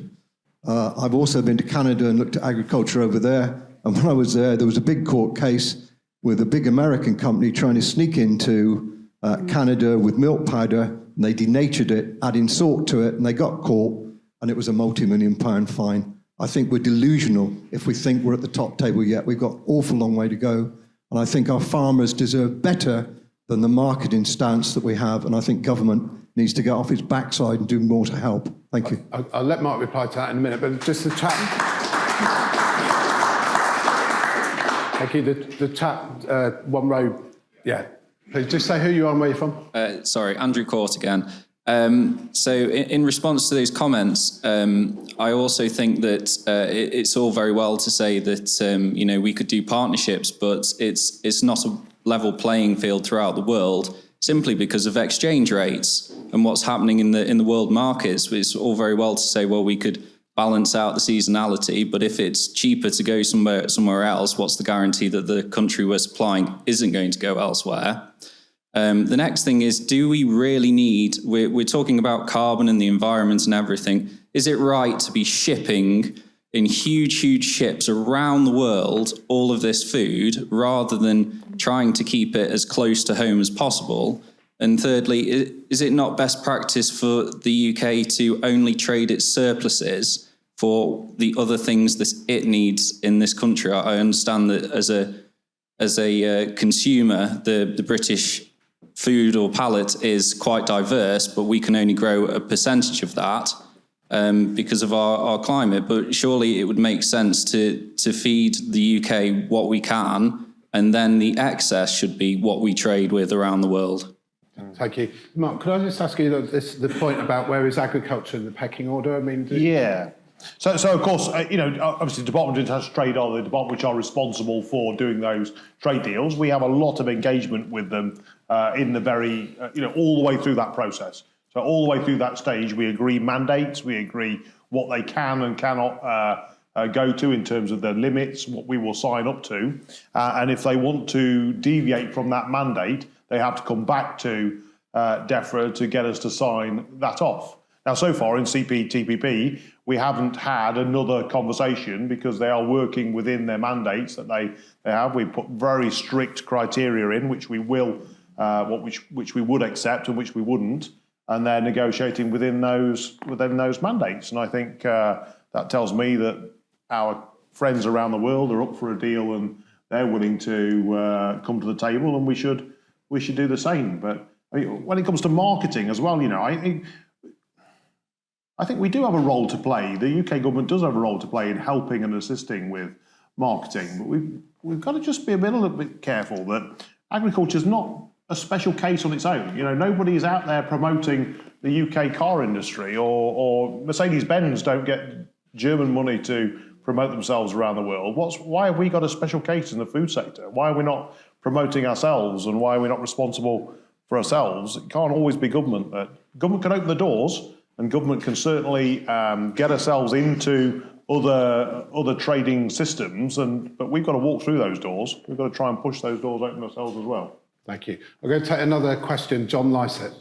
I've also been to Canada and looked at agriculture over there. And when I was there was a big court case with a big American company trying to sneak into Canada with milk powder. And they denatured it, adding salt to it, and they got caught, and it was a multi-million-pound fine. I think we're delusional if we think we're at the top table yet. We've got an awful long way to go, and I think our farmers deserve better than the marketing stance that we have, and I think government needs to get off its backside and do more to help. Thank you. I'll let Mark reply to that in a minute, but just the chat. Thank you. The chat, one row, yeah. Please just say who you are and where you're from. Sorry, Andrew Court again. So in response to those comments, I also think that it's all very well to say that we could do partnerships, but it's not a level playing field throughout the world simply because of exchange rates and what's happening in the world markets. It's all very well to say, well, we could balance out the seasonality, but if it's cheaper to go somewhere else, what's the guarantee that the country we're supplying isn't going to go elsewhere? The next thing is, do we really need, we're talking about carbon and the environment and everything, is it right to be shipping in huge ships around the world all of this food rather than trying to keep it as close to home as possible? And thirdly, is it not best practice for the UK to only trade its surpluses for the other things that it needs in this country? I understand that as a consumer, the British food or palate is quite diverse, but we can only grow a percentage of that because of our climate. But surely it would make sense to feed the UK what we can, and then the excess should be what we trade with around the world. Thank you. Mark, could I just ask you the point about where is agriculture in the pecking order? I mean, Yeah. So of course, obviously the Department of International Trade are the department which are responsible for doing those trade deals. We have a lot of engagement with them in the very, all the way through that process. So all the way through that stage, we agree mandates, we agree what they can and cannot go to in terms of their limits, what we will sign up to. And if they want to deviate from that mandate, they have to come back to Defra to get us to sign that off. Now, so far in CPTPP, we haven't had another conversation because they are working within their mandates that they have. We put very strict criteria in, which we will, which we would accept and which we wouldn't, and they're negotiating within those mandates. And I think that tells me that our friends around the world are up for a deal and they're willing to come to the table, and we should do the same. But I mean, when it comes to marketing as well, I think we do have a role to play. The UK government does have a role to play in helping and assisting with marketing, but we've got to just be a little bit careful that agriculture is not a special case on its own. Nobody is out there promoting the UK car industry, or Mercedes-Benz don't get German money to promote themselves around the world. Why have we got a special case in the food sector? Why are we not promoting ourselves, and why are we not responsible for ourselves? It can't always be government. Government can open the doors, and government can certainly get ourselves into other trading systems, but we've got to walk through those doors. We've got to try and push those doors open ourselves as well. Thank you. I'm going to take another question. John Lysett.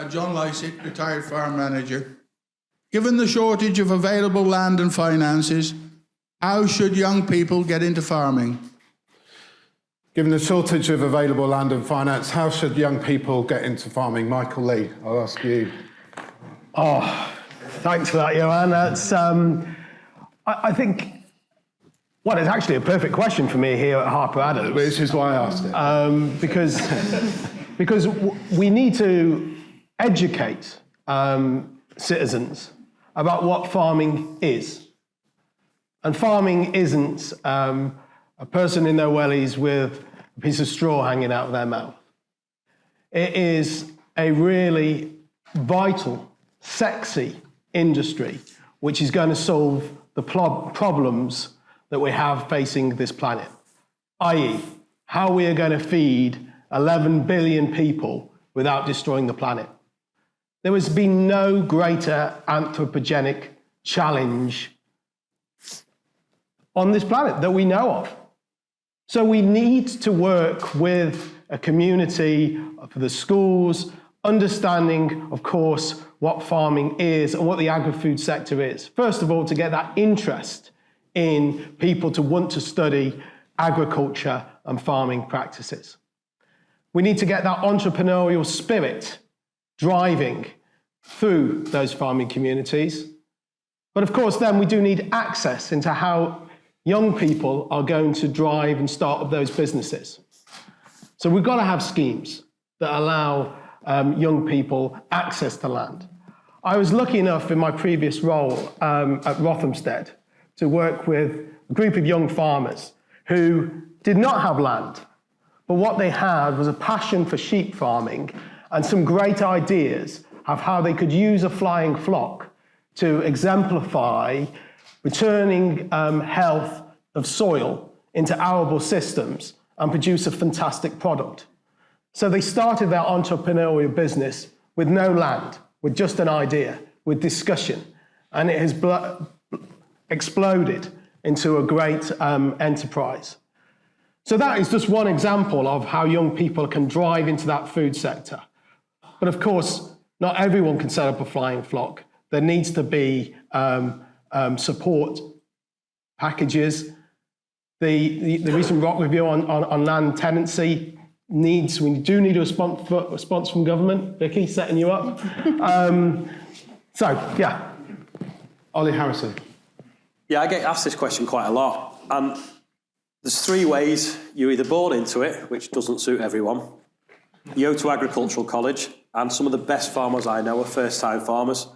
John Lysett, retired farm manager. Given the shortage of available land and finances, how should young people get into farming? Given the shortage of available land and finance, how should young people get into farming? Michael Lee, I'll ask you. Oh, thanks for that, Johan. That's, I think, well, it's actually a perfect question for me here at Harper Adams. Which is why I asked it. Because we need to educate citizens about what farming is. And farming isn't a person in their wellies with a piece of straw hanging out of their mouth. It is a really vital, sexy industry which is going to solve the problems that we have facing this planet, i.e., how we are going to feed 11 billion people without destroying the planet. There has been no greater anthropogenic challenge on this planet that we know of. So we need to work with a community, for the schools, understanding, of course, what farming is and what the agri-food sector is. First of all, to get that interest in people to want to study agriculture and farming practices. We need to get that entrepreneurial spirit driving through those farming communities. But of course, then we do need access into how young people are going to drive and start up those businesses. So we've got to have schemes that allow young people access to land. I was lucky enough in my previous role at Rothamsted to work with a group of young farmers who did not have land, but what they had was a passion for sheep farming and some great ideas of how they could use a flying flock to exemplify returning health of soil into arable systems and produce a fantastic product. So they started their entrepreneurial business with no land, with just an idea, with discussion, and it has exploded into a great enterprise. So that is just one example of how young people can drive into that food sector. But of course, not everyone can set up a flying flock. There needs to be support packages. The recent ROC review on land tenancy we do need a response from government. Vicki, setting you up. Olly Harrison. Yeah, I get asked this question quite a lot. And there's three ways. You're either born into it, which doesn't suit everyone. You go to agricultural college, and some of the best farmers I know are first-time farmers.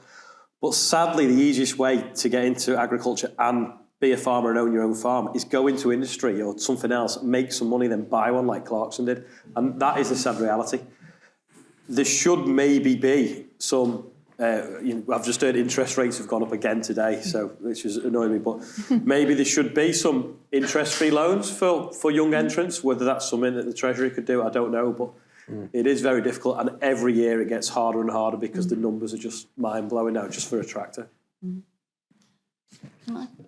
But sadly, the easiest way to get into agriculture and be a farmer and own your own farm is go into industry or something else, make some money, then buy one like Clarkson did. And that is the sad reality. There should maybe be some, I've just heard interest rates have gone up again today, so which is annoying me, but maybe there should be some interest-free loans for young entrants, whether that's something that the Treasury could do, I don't know, but it is very difficult, and every year it gets harder and harder because the numbers are just mind-blowing now, just for a tractor.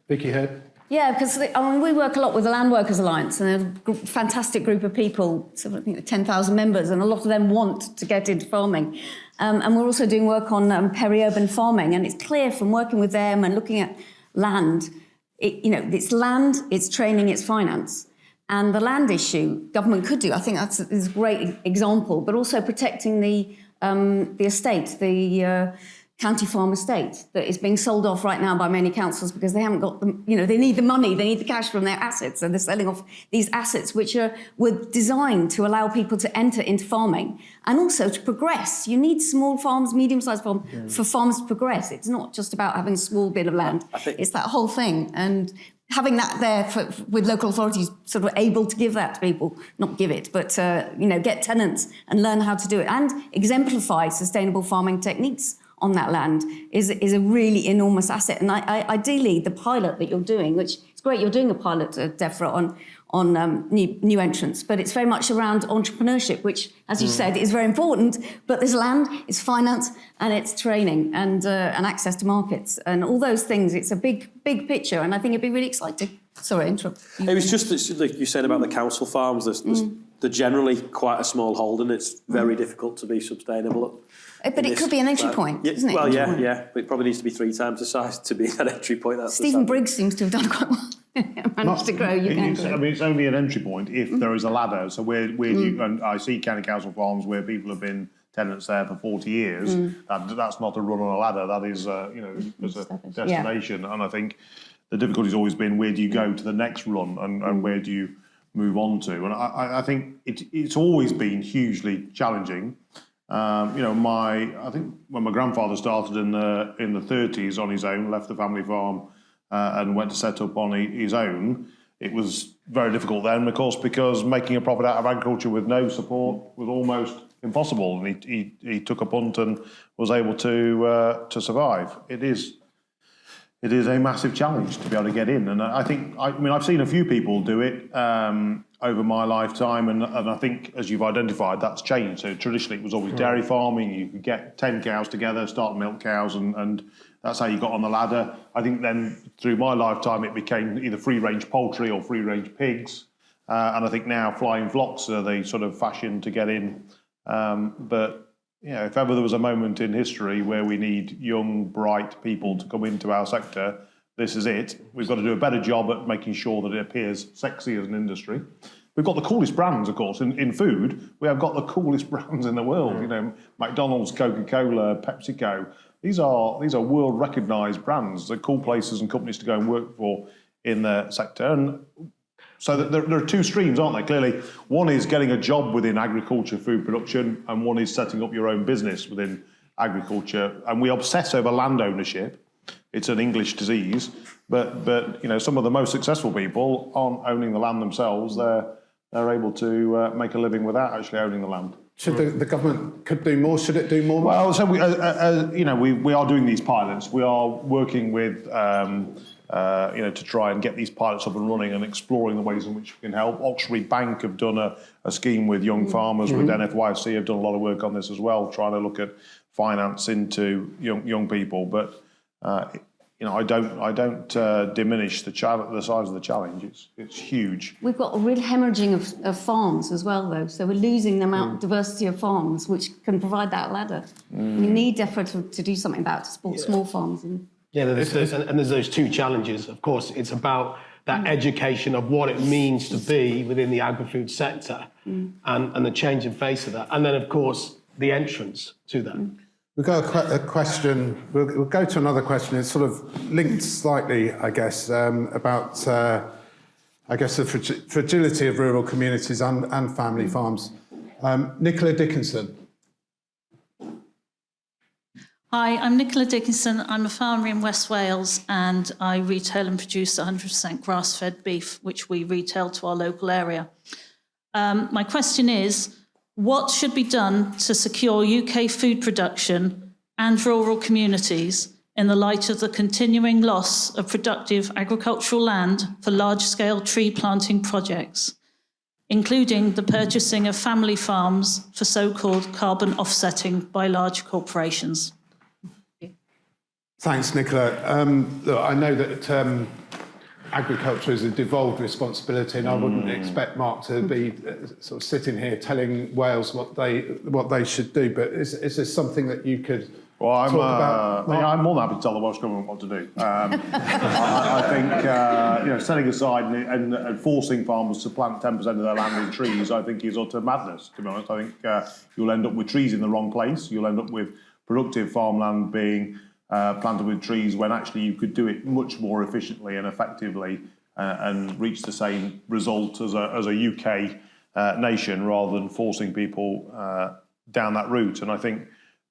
Vicki Hird. Yeah, because we work a lot with the Land Workers Alliance, and a fantastic group of people, sort of 10,000 members, and a lot of them want to get into farming. And we're also doing work on peri-urban farming, and it's clear from working with them and looking at land, it's land, it's training, it's finance. And the land issue, government could do. I think that's a great example, but also protecting the estate, the county farm estate that is being sold off right now by many councils because they haven't got the, they need the money, they need the cash from their assets, and they're selling off these assets which were designed to allow people to enter into farming and also to progress. You need small farms, medium-sized farms for farms to progress. It's not just about having a small bit of land. It's that whole thing. And having that there with local authorities sort of able to give that to people, not give it, but, get tenants and learn how to do it and exemplify sustainable farming techniques on that land is a really enormous asset. And ideally, the pilot that you're doing, which it's great you're doing a pilot at Defra on new entrants, but it's very much around entrepreneurship, which, as you said, is very important. But there's land, it's finance, and it's training and access to markets. And all those things, it's a big picture, and I think it'd be really exciting. Sorry, interrupt. It was just like you said about the council farms, they're generally quite a small holding. It's very difficult to be sustainable. But it could be an entry point, isn't it? Well, yeah. But it probably needs to be 3 times the size to be that entry point. That's Stephen Briggs seems to have done quite well. Managed to grow. It's only an entry point if there is a ladder. So where do you, and I see county council farms where people have been tenants there for 40 years. That's not a run on a ladder. That is, there's a destination. And I think the difficulty's always been where do you go to the next run and where do you move on to? And I think it's always been hugely challenging. I think when my grandfather started in the 30s on his own, left the family farm and went to set up on his own, it was very difficult then, of course, because making a profit out of agriculture with no support was almost impossible. And he took a punt and was able to survive. It is a massive challenge to be able to get in. And I think, I've seen a few people do it over my lifetime, and I think, as you've identified, that's changed. So traditionally it was always dairy farming. You could get 10 cows together, start milk cows, and that's how you got on the ladder. I think then through my lifetime it became either free-range poultry or free-range pigs. And I think now flying flocks are the sort of fashion to get in. But if ever there was a moment in history where we need young, bright people to come into our sector, this is it. We've got to do a better job at making sure that it appears sexy as an industry. We've got the coolest brands, of course, in food. We have got the coolest brands in the world. McDonald's, Coca-Cola, PepsiCo. These are world recognised brands. They're cool places and companies to go and work for in the sector. And so there are 2 streams, aren't there? Clearly, one is getting a job within agriculture, food production, and one is setting up your own business within agriculture. And we obsess over land ownership. it's an English disease. But you know, some of the most successful people aren't owning the land themselves. They're able to make a living without actually owning the land. Should the government could do more? Should it do more? Well, so we are doing these pilots. We are working with to try and get these pilots up and running and exploring the ways in which we can help. Oxford Bank have done a scheme with young farmers. With NFYC have done a lot of work on this as well, trying to look at finance into young people. But I don't diminish the size of the challenge. It's huge. We've got a real hemorrhaging of farms as well, though. So we're losing the amount of diversity of farms, which can provide that ladder. We need Defra to do something about to support small farms. Yeah, there's those two challenges. Of course, it's about that education of what it means to be within the agri-food sector and the change in face of that. And then, of course, the entrance to that. We've got a question. We'll go to another question. It's sort of linked slightly, I guess, about the fragility of rural communities and family farms. Nicola Dickinson. Hi, I'm Nicola Dickinson. I'm a farmer in West Wales and I retail and produce 100% grass-fed beef, which we retail to our local area. My question is, what should be done to secure UK food production and rural communities in the light of the continuing loss of productive agricultural land for large-scale tree planting projects, including the purchasing of family farms for so-called carbon offsetting by large corporations? Thanks, Nicola. Look, I know that agriculture is a devolved responsibility, and I wouldn't expect Mark to be sort of sitting here telling Wales what they should do. But is this something that you could talk about? I'm more than happy to tell the Welsh Government what to do. I think setting aside and forcing farmers to plant 10% of their land in trees, I think is utter madness. To be honest, I think you'll end up with trees in the wrong place. You'll end up with productive farmland being planted with trees when actually you could do it much more efficiently and effectively and reach the same result as a UK nation rather than forcing people down that route. And I think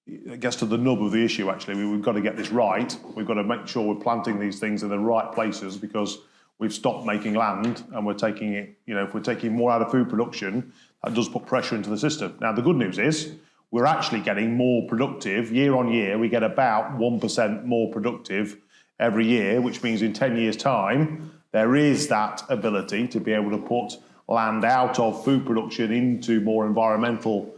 it gets to the nub of the issue, actually. We've got to get this right. We've got to make sure we're planting these things in the right places because we've stopped making land and we're taking it, if we're taking more out of food production, that does put pressure into the system. Now, the good news is, we're actually getting more productive. Year on year, we get about 1% more productive every year, which means in 10 years' time, there is that ability to be able to put land out of food production into more environmental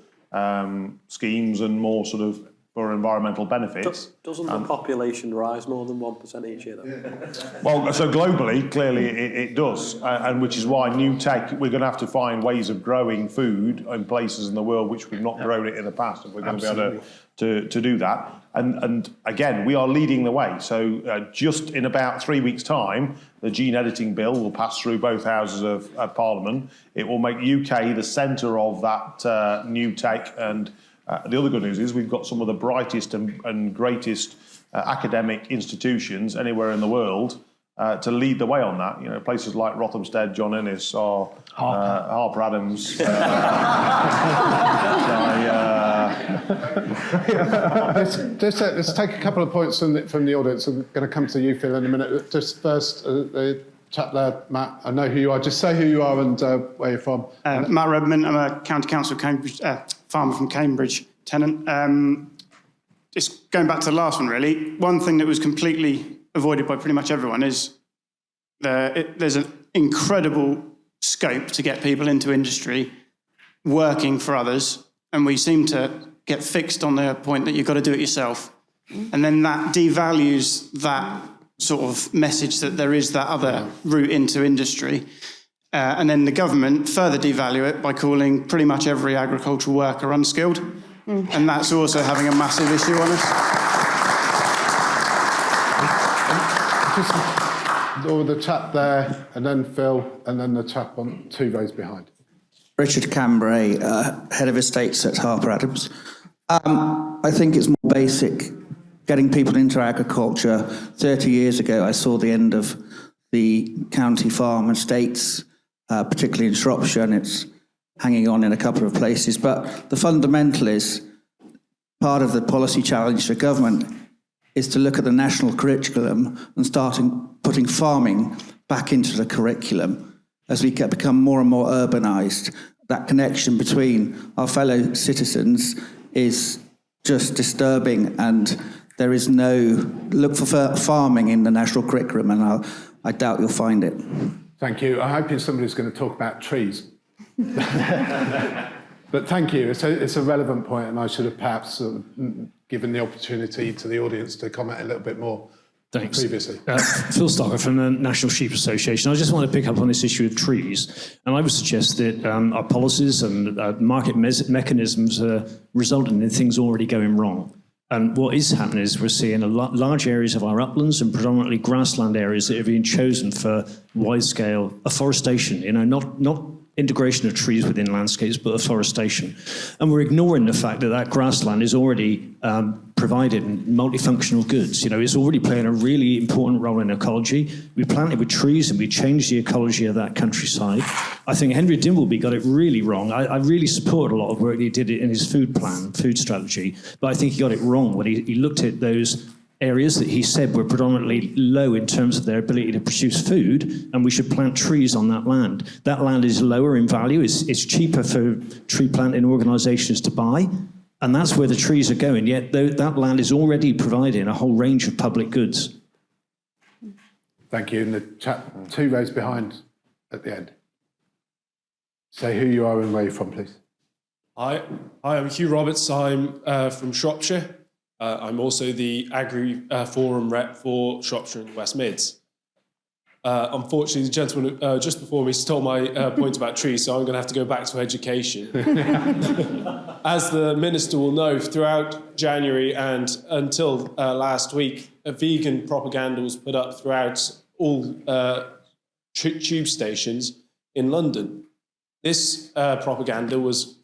schemes and more sort of for environmental benefits. Doesn't the population rise more than 1% each year, though? Well, so globally, clearly it does, and which is why new tech, we're going to have to find ways of growing food in places in the world which we've not grown it in the past, if we're going to be able to do that. And again, we are leading the way. So just in about 3 weeks' time, the gene editing bill will pass through both houses of Parliament. It will make UK the centre of that new tech. And the other good news is we've got some of the brightest and greatest academic institutions anywhere in the world to lead the way on that. Places like Rothamsted, John Innes, or Harper Adams. Let's take a couple of points from the audience. I'm going to come to you, Phil, in a minute. Just first, the chap there, Matt, I know who you are. Just say who you are and where you're from. Matt Redmond, I'm a County Council Cambridge, farmer from Cambridge, tenant. Just going back to the last one, really, one thing that was completely avoided by pretty much everyone is there's an incredible scope to get people into industry working for others, and we seem to get fixed on the point that you've got to do it yourself. And then that devalues that sort of message that there is that other route into industry. And then the government further devalue it by calling pretty much every agricultural worker unskilled. And that's also having a massive issue on us. Or the chap there, and then Phil, and then the chap on 2 rows behind. Richard Cambray, Head of Estates at Harper Adams. I think it's more basic, getting people into agriculture. 30 years ago, I saw the end of the county farm estates, particularly in Shropshire, and it's hanging on in a couple of places. But the fundamental is part of the policy challenge for government is to look at the national curriculum and putting farming back into the curriculum as we become more and more urbanised. That connection between our fellow citizens is just disturbing, and there is no look for farming in the national curriculum, and I doubt you'll find it. Thank you. I hope you're somebody who's going to talk about trees. But thank you. It's a relevant point, and I should have perhaps given the opportunity to the audience to comment a little bit more previously. Phil Stocker from the National Sheep Association. I just want to pick up on this issue of trees, and I would suggest that our policies and market mechanisms are resulting in things already going wrong. And what is happening is we're seeing large areas of our uplands and predominantly grassland areas that are being chosen for wide-scale afforestation, not integration of trees within landscapes, but afforestation. And we're ignoring the fact that grassland is already providing multifunctional goods. It's already playing a really important role in ecology. We plant it with trees and we change the ecology of that countryside. I think Henry Dimbleby got it really wrong. I really support a lot of work he did in his food strategy, but I think he got it wrong when he looked at those areas that he said were predominantly low in terms of their ability to produce food, and we should plant trees on that land. That land is lower in value, it's cheaper for tree planting organisations to buy, and that's where the trees are going, yet that land is already providing a whole range of public goods. Thank you. And the chap 2 rows behind at the end. Say who you are and where you're from, please. Hi, I'm Hugh Roberts. I'm from Shropshire. I'm also the Agri Forum rep for Shropshire and West Mids. Unfortunately, the gentleman just before me stole my point about trees, so I'm going to have to go back to education. As the Minister will know, throughout January and until last week, a vegan propaganda was put up throughout all tube stations in London. This propaganda was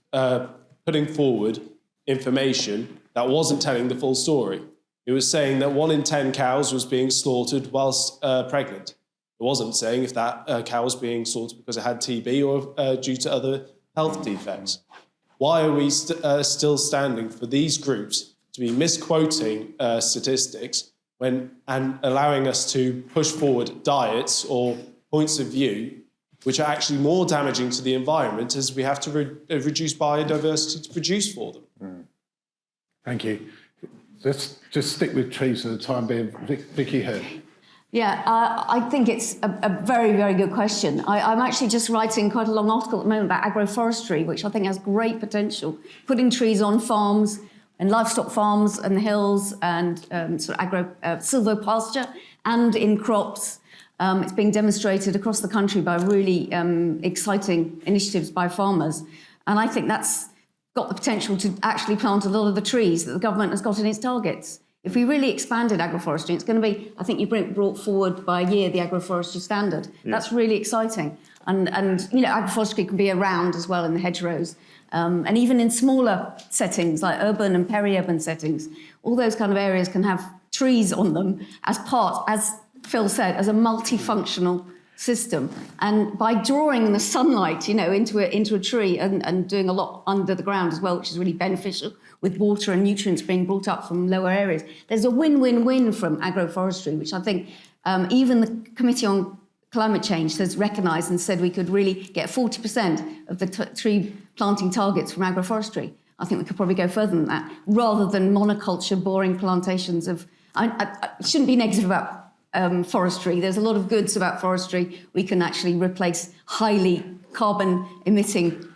putting forward information that wasn't telling the full story. It was saying that 1 in 10 cows was being slaughtered whilst pregnant. It wasn't saying if that cow was being slaughtered because it had TB or due to other health defects. Why are we still standing for these groups to be misquoting statistics and allowing us to push forward diets or points of view which are actually more damaging to the environment as we have to reduce biodiversity to produce for them? Thank you. Let's just stick with trees for the time being. Vicki Hird. Yeah, I think it's a very, very good question. I'm actually just writing quite a long article at the moment about agroforestry, which I think has great potential. Putting trees on farms and livestock farms and hills and sort of silvopasture and in crops. It's being demonstrated across the country by really exciting initiatives by farmers. And I think that's got the potential to actually plant a lot of the trees that the government has got in its targets. If we really expanded agroforestry, it's going to be, I think you brought forward by a year the agroforestry standard. Yeah. That's really exciting. And agroforestry can be around as well in the hedgerows. And even in smaller settings, like urban and peri-urban settings, all those kind of areas can have trees on them as Phil said, as a multifunctional system. And by drawing the sunlight, into a tree and doing a lot under the ground as well, which is really beneficial with water and nutrients being brought up from lower areas. There's a win-win-win from agroforestry, which I think even the Committee on Climate Change has recognised and said we could really get 40% of the tree planting targets from agroforestry. I think we could probably go further than that, rather than monoculture, boring plantations of... I shouldn't be negative about forestry. There's a lot of goods about forestry. We can actually replace highly carbon-emitting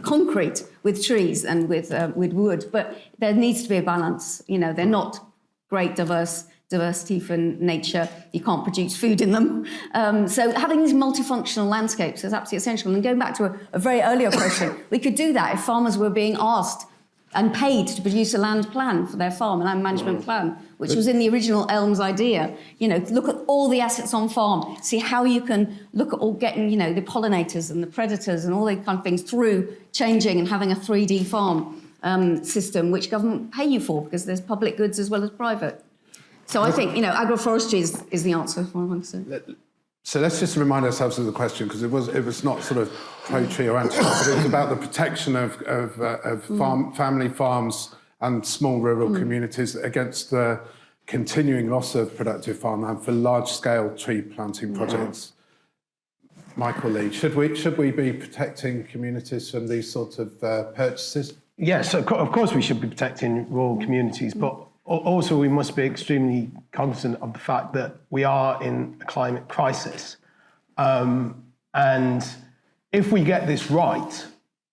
concrete with trees and with wood, but there needs to be a balance. They're not great diversity for nature. You can't produce food in them. So having these multifunctional landscapes is absolutely essential. And going back to a very earlier question, we could do that if farmers were being asked and paid to produce a land plan for their farm, a land management plan, which was in the original Elms idea. Look at all the assets on farm, see how you can look at all getting, the pollinators and the predators and all those kind of things through changing and having a 3D farm system, which government pay you for, because there's public goods as well as private. So I think, agroforestry is the answer for what I'm saying. So let's just remind ourselves of the question, because it was not sort of pro-tree or anti-tree, but it was about the protection of family farms and small rural communities against the continuing loss of productive farmland for large-scale tree planting projects. Michael Lee, should we be protecting communities from these sorts of purchases? Yes, of course we should be protecting rural communities, but also we must be extremely cognizant of the fact that we are in a climate crisis. And if we get this right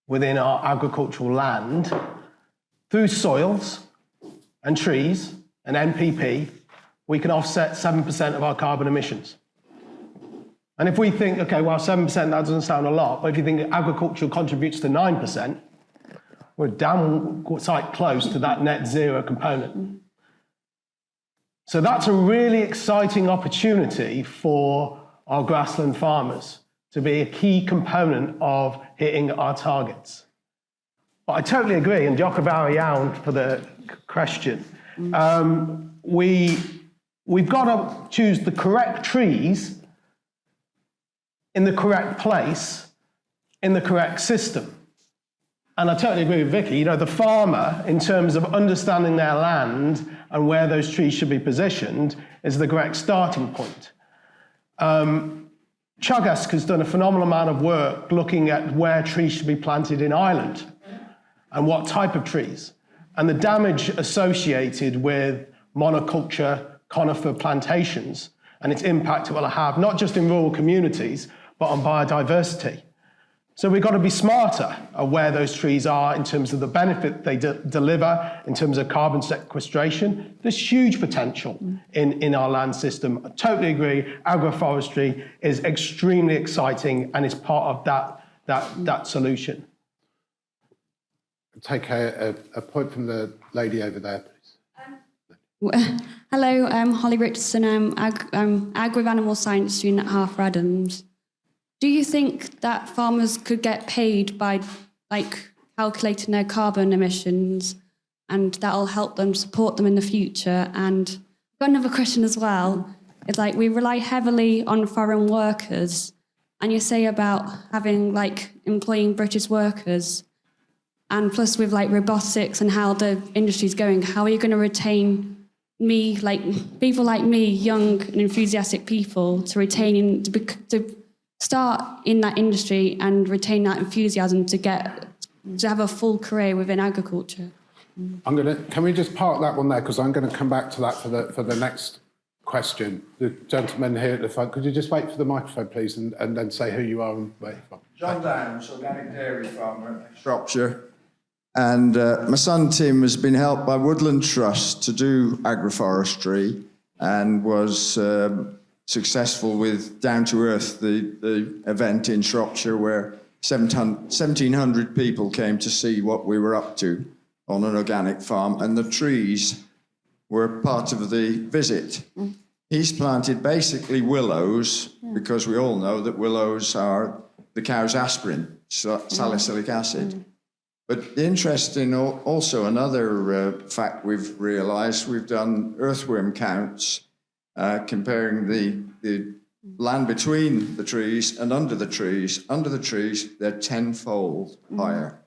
within our agricultural land, through soils and trees and NPP, we can offset 7% of our carbon emissions. And if we think, okay, well, 7%, that doesn't sound a lot, but if you think agriculture contributes to 9%, we're damn quite close to that net zero component. So that's a really exciting opportunity for our grassland farmers to be a key component of hitting our targets. But I totally agree, and diolch yn fawr iawn for the question. We've got to choose the correct trees in the correct place, in the correct system. And I totally agree with Vicki, the farmer, in terms of understanding their land and where those trees should be positioned, is the correct starting point. Chagask has done a phenomenal amount of work looking at where trees should be planted in Ireland and what type of trees, and the damage associated with monoculture conifer plantations and its impact it will have, not just in rural communities, but on biodiversity. So we've got to be smarter of where those trees are in terms of the benefit they deliver, in terms of carbon sequestration. There's huge potential in our land system. I totally agree. Agroforestry is extremely exciting and is part of that solution. Take a point from the lady over there, please. Hello, I'm Holly Richardson. I'm agri-animal science student at Harper Adams. Do you think that farmers could get paid by calculating their carbon emissions, and that'll help them support them in the future? And I've got another question as well. It's we rely heavily on foreign workers, and you say about having employing British workers, and plus with robotics and how the industry's going, how are you going to retain people like me, young and enthusiastic people, to start in that industry and retain that enthusiasm to have a full career within agriculture? Can we just park that one there, because I'm going to come back to that for the next question. The gentleman here at the front, could you just wait for the microphone, please, and then say who you are and where you're from? John Downs, organic dairy farmer, Shropshire. And my son Tim has been helped by Woodland Trust to do agroforestry and was successful with Down to Earth, the event in Shropshire where 1,700 people came to see what we were up to on an organic farm, and the trees were part of the visit. He's planted basically willows, because we all know that willows are the cow's aspirin, salicylic acid. But interesting, also another fact we've realised, we've done earthworm counts comparing the land between the trees and under the trees. Under the trees, they're tenfold higher.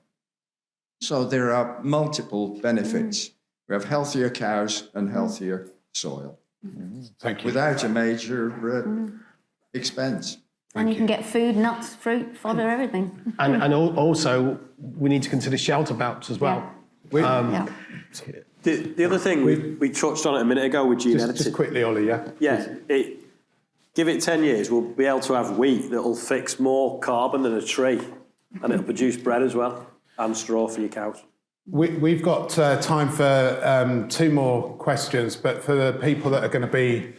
So there are multiple benefits. We have healthier cows and healthier soil. Thank you. Without a major expense. And you can get food, nuts, fruit, fodder, everything. And also, we need to consider shelter belts as well. The other thing, we touched on it a minute ago with gene editing. Just quickly, Ollie, yeah? Yeah, give it 10 years, we'll be able to have wheat that'll fix more carbon than a tree, and it'll produce bread as well, and straw for your cows. We've got time for 2 more questions, but for the people that are going to be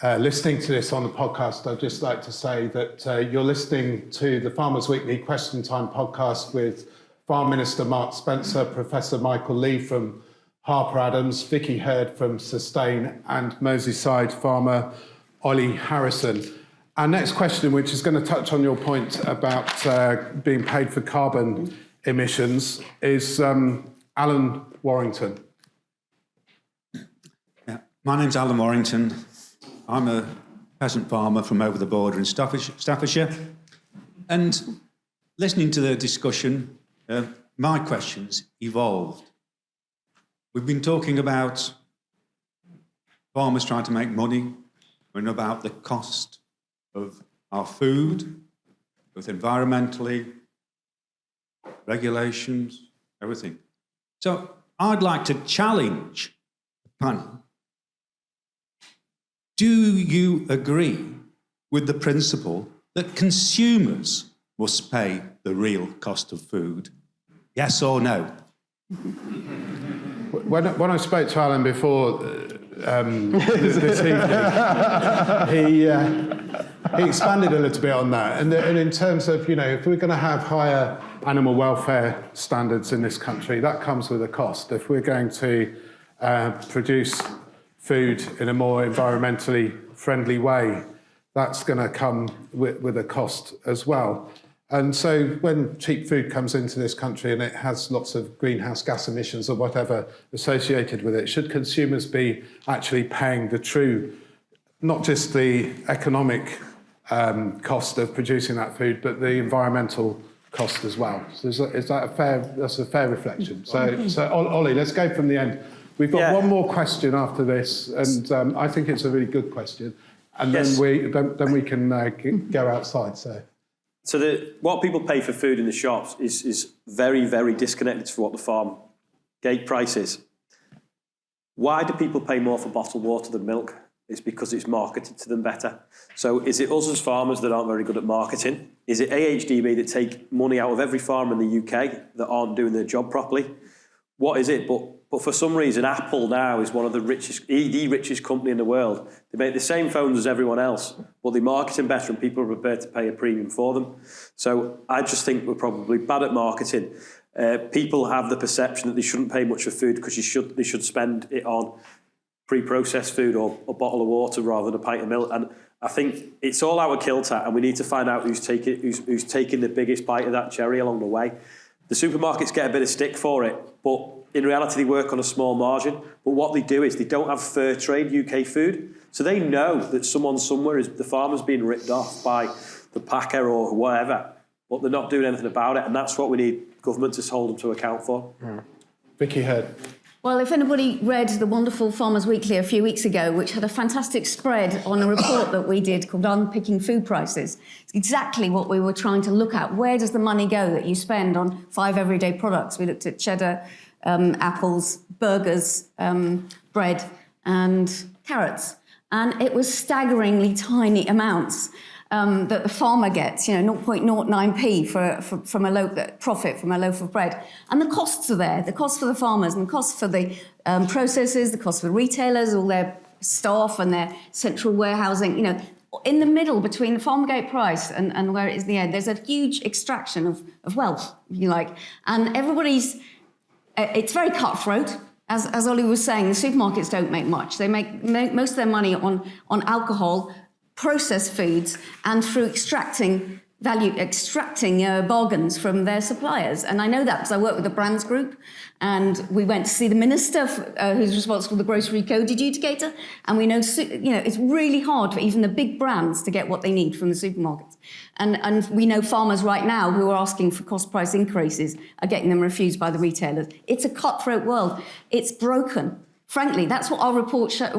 listening to this on the podcast, I'd just like to say that you're listening to the Farmers Weekly Question Time podcast with Farm Minister Mark Spencer, Professor Michael Lee from Harper Adams, Vicki Hird from Sustain, and Merseyside farmer Olly Harrison. Our next question, which is going to touch on your point about being paid for carbon emissions, is Alan Warrington. Yeah. My name's Alan Warrington. I'm a peasant farmer from over the border in Staffordshire. And listening to the discussion, my questions evolved. we've been talking about farmers trying to make money and about the cost of our food, both environmentally, regulations, everything. So I'd like to challenge the panel. Do you agree with the principle that consumers must pay the real cost of food? Yes or no? When I spoke to Alan before this evening, he expanded a little bit on that. And in terms of, if we're going to have higher animal welfare standards in this country, that comes with a cost. If we're going to produce food in a more environmentally friendly way, that's going to come with a cost as well. And so when cheap food comes into this country and it has lots of greenhouse gas emissions or whatever associated with it, should consumers be actually paying the true, not just the economic cost of producing that food, but the environmental cost as well? So is that that's a fair reflection? So Ollie, let's go from the end. We've got one more question after this, and I think it's a really good question. And then we can go outside. So what people pay for food in the shops is very, very disconnected from what the farm gate price is. Why do people pay more for bottled water than milk? It's because it's marketed to them better. So is it us as farmers that aren't very good at marketing? Is it AHDB that take money out of every farmer in the UK that aren't doing their job properly? What is it? But for some reason, Apple now is one of the richest company in the world. They make the same phones as everyone else, but they market them better and people are prepared to pay a premium for them. So I just think we're probably bad at marketing. People have the perception that they shouldn't pay much for food because they should spend it on pre-processed food or a bottle of water rather than a pint of milk. And I think it's all out of kilter, and we need to find out who's taking the biggest bite of that cherry along the way. The supermarkets get a bit of stick for it, but in reality they work on a small margin. But what they do is they don't have fair trade UK food. So they know that someone somewhere, the farmer's being ripped off by the packer or whatever, but they're not doing anything about it. And that's what we need government to hold them to account for. Vicki Hird. Well, if anybody read the wonderful Farmers Weekly a few weeks ago, which had a fantastic spread on a report that we did called Unpicking Food Prices, it's exactly what we were trying to look at. Where does the money go that you spend on 5 everyday products? We looked at cheddar, apples, burgers, bread and carrots. And it was staggeringly tiny amounts that the farmer gets, 0.09p from a loaf profit from a loaf of bread. And the costs are there, the cost for the farmers and the cost for the processors, the cost for the retailers, all their staff and their central warehousing. In the middle between the farm gate price and where it is in the end, there's a huge extraction of wealth, if you like. And it's very cutthroat. As Ollie was saying, the supermarkets don't make much. They make most of their money on alcohol, processed foods, and through extracting bargains from their suppliers. And I know that because I work with the brands group, and we went to see the minister who's responsible for the grocery code adjudicator, and we know it's really hard for even the big brands to get what they need from the supermarkets. And we know farmers right now who are asking for cost price increases are getting them refused by the retailers. It's a cutthroat world. It's broken. Frankly, that's what our report showed,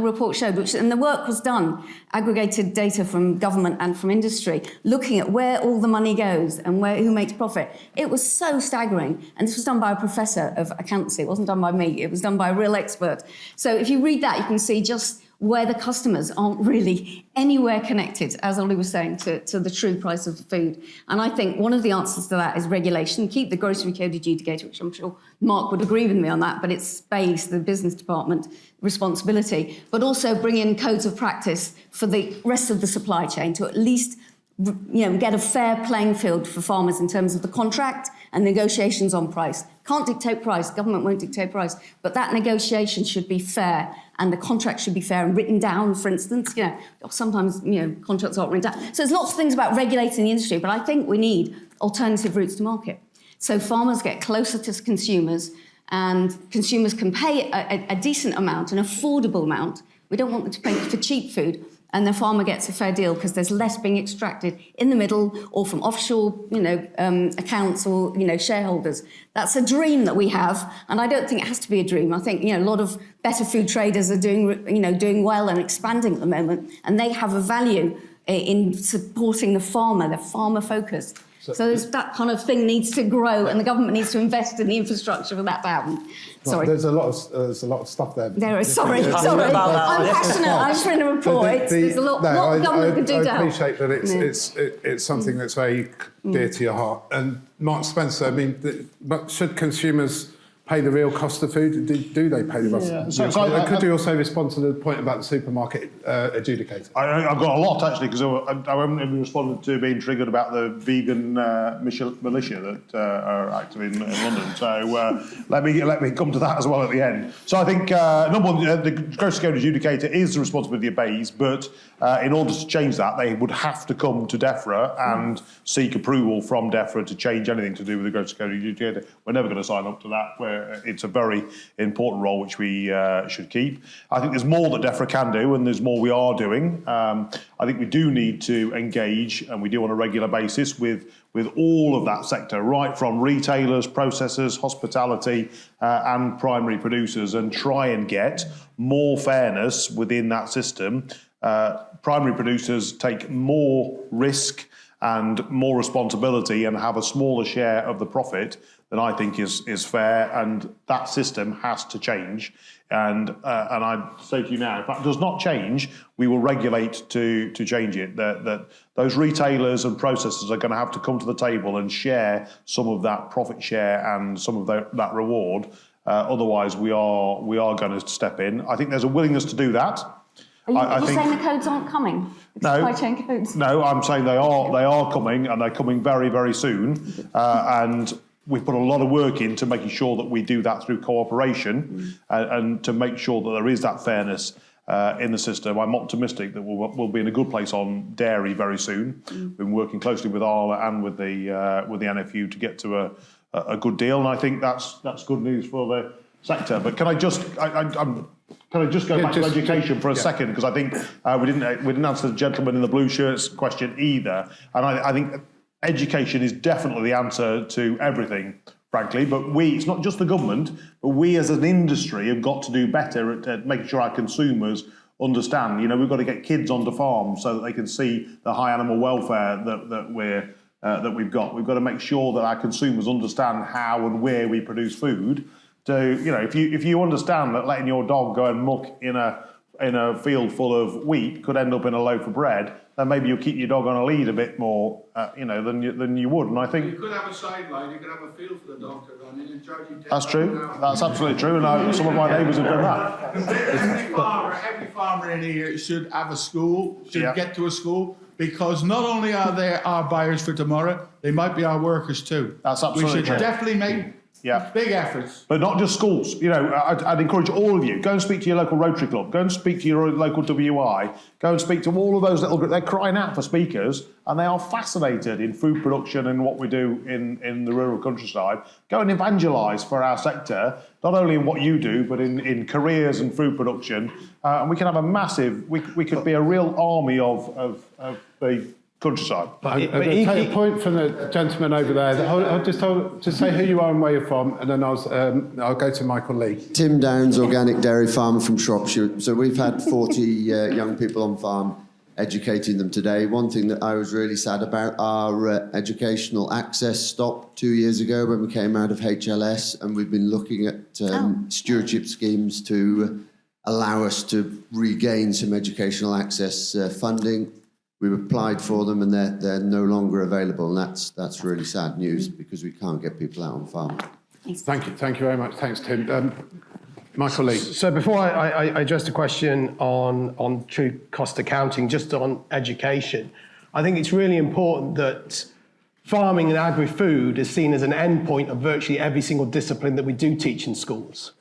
and the work was done, aggregated data from government and from industry, looking at where all the money goes and who makes profit. It was so staggering, and this was done by a professor of accountancy. It wasn't done by me, it was done by a real expert. So if you read that, you can see just where the customers aren't really anywhere connected, as Ollie was saying, to the true price of food. And I think one of the answers to that is regulation. Keep the grocery code adjudicator, which I'm sure Mark would agree with me on that, but it's space, the business department responsibility, but also bring in codes of practice for the rest of the supply chain to at least get a fair playing field for farmers in terms of the contract and negotiations on price. Can't dictate price, government won't dictate price, but that negotiation should be fair and the contract should be fair and written down, for instance. Sometimes contracts aren't written down. So there's lots of things about regulating the industry, but I think we need alternative routes to market. So farmers get closer to consumers and consumers can pay a decent amount, an affordable amount. We don't want them to pay for cheap food. and the farmer gets a fair deal because there's less being extracted in the middle or from offshore, accounts or, shareholders. That's a dream that we have, and I don't think it has to be a dream. I think, a lot of better food traders are doing well and expanding at the moment, and they have a value in supporting the farmer. They're farmer focused. So that kind of thing needs to grow, and the government needs to invest in the infrastructure for that to happen. Sorry. There's a lot of stuff there. There is. Sorry. I'm passionate. I'm trying to report. There's a lot the government could do to help. I appreciate that it's something that's very dear to your heart. And Mark Spencer, but should consumers pay the real cost of food? Do they pay the cost? Could you also respond to the point about the supermarket adjudicator? I've got a lot, actually, because I haven't responded to being triggered about the vegan militia that are active in London. So let me come to that as well at the end. So I think, number one, the grocery code adjudicator is the responsibility of BAYS, but in order to change that, they would have to come to Defra and seek approval from Defra to change anything to do with the grocery code adjudicator. We're never going to sign up to that. It's a very important role which we should keep. I think there's more that Defra can do, and there's more we are doing. I think we do need to engage, and we do on a regular basis, with all of that sector, right from retailers, processors, hospitality, and primary producers, and try and get more fairness within that system. Primary producers take more risk and more responsibility and have a smaller share of the profit than I think is fair, and that system has to change. And I'd say to you now, if that does not change, we will regulate to change it. That those retailers and processors are going to have to come to the table and share some of that profit share and some of that reward. Otherwise, we are going to step in. I think there's a willingness to do that. Are you saying the codes aren't coming? No, supply chain codes? No, I'm saying they are coming, and they're coming very, very soon. And we've put a lot of work into making sure that we do that through cooperation and to make sure that there is that fairness in the system. I'm optimistic that we'll be in a good place on dairy very soon. We've been working closely with Arla and with the NFU to get to a good deal, and I think that's good news for the sector. But can I just go back to education for a second, because I think we didn't answer the gentleman in the blue shirts question either, and I think education is definitely the answer to everything, frankly. But it's not just the government, but we as an industry have got to do better at making sure our consumers understand. We've got to get kids onto farms so that they can see the high animal welfare that we've got. We've got to make sure that our consumers understand how and where we produce food. So, if you understand that letting your dog go and muck in a field full of wheat could end up in a loaf of bread, then maybe you'll keep your dog on a lead a bit more, than you would. And I think you could have a sideline. You could have a field for the dog to run in and charge you. That's true. That's absolutely true. And some of my neighbours have done that. Every farmer in here should have a school. Should get to a school. Because not only are they our buyers for tomorrow, they might be our workers too. That's absolutely true. We should definitely make big efforts. But not just schools. I'd encourage all of you, go and speak to your local Rotary Club, go and speak to your local WI, go and speak to all of those little groups. They're crying out for speakers, and they are fascinated in food production and what we do in the rural countryside. Go and evangelise for our sector, not only in what you do, but in careers and food production. And we can have a massive, we could be a real army of the countryside. Take a point from the gentleman over there. I'll just say who you are and where you're from, and then I'll go to Michael Lee. Tim Downs, organic dairy farmer from Shropshire. So we've had 40 young people on farm, educating them today. One thing that I was really sad about, our educational access stopped 2 years ago when we came out of HLS, and we've been looking at stewardship schemes to allow us to regain some educational access funding. We've applied for them, and they're no longer available, and that's really sad news because we can't get people out on farm. Thank you very much. Thanks, Tim. Michael Lee. So before I address the question on true cost accounting, just on education, I think it's really important that farming and agri-food is seen as an endpoint of virtually every single discipline that we do teach in schools.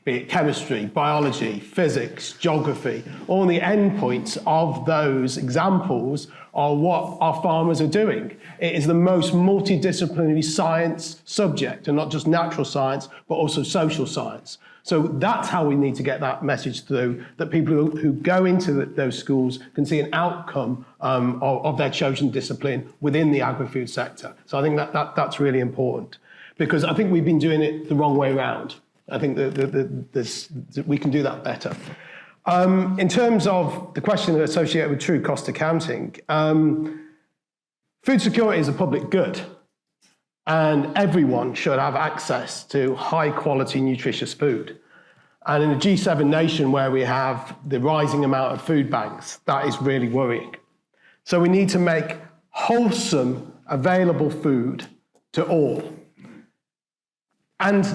be it chemistry, biology, physics, geography, all the endpoints of those examples are what our farmers are doing. It is the most multidisciplinary science subject, and not just natural science, but also social science. So that's how we need to get that message through, that people who go into those schools can see an outcome of their chosen discipline within the agri-food sector. So I think that's really important, because I think we've been doing it the wrong way around. I think that we can do that better. In terms of the question associated with true cost accounting, food security is a public good, and everyone should have access to high quality nutritious food. And in a G7 nation where we have the rising amount of food banks, that is really worrying. So we need to make wholesome, available food to all. And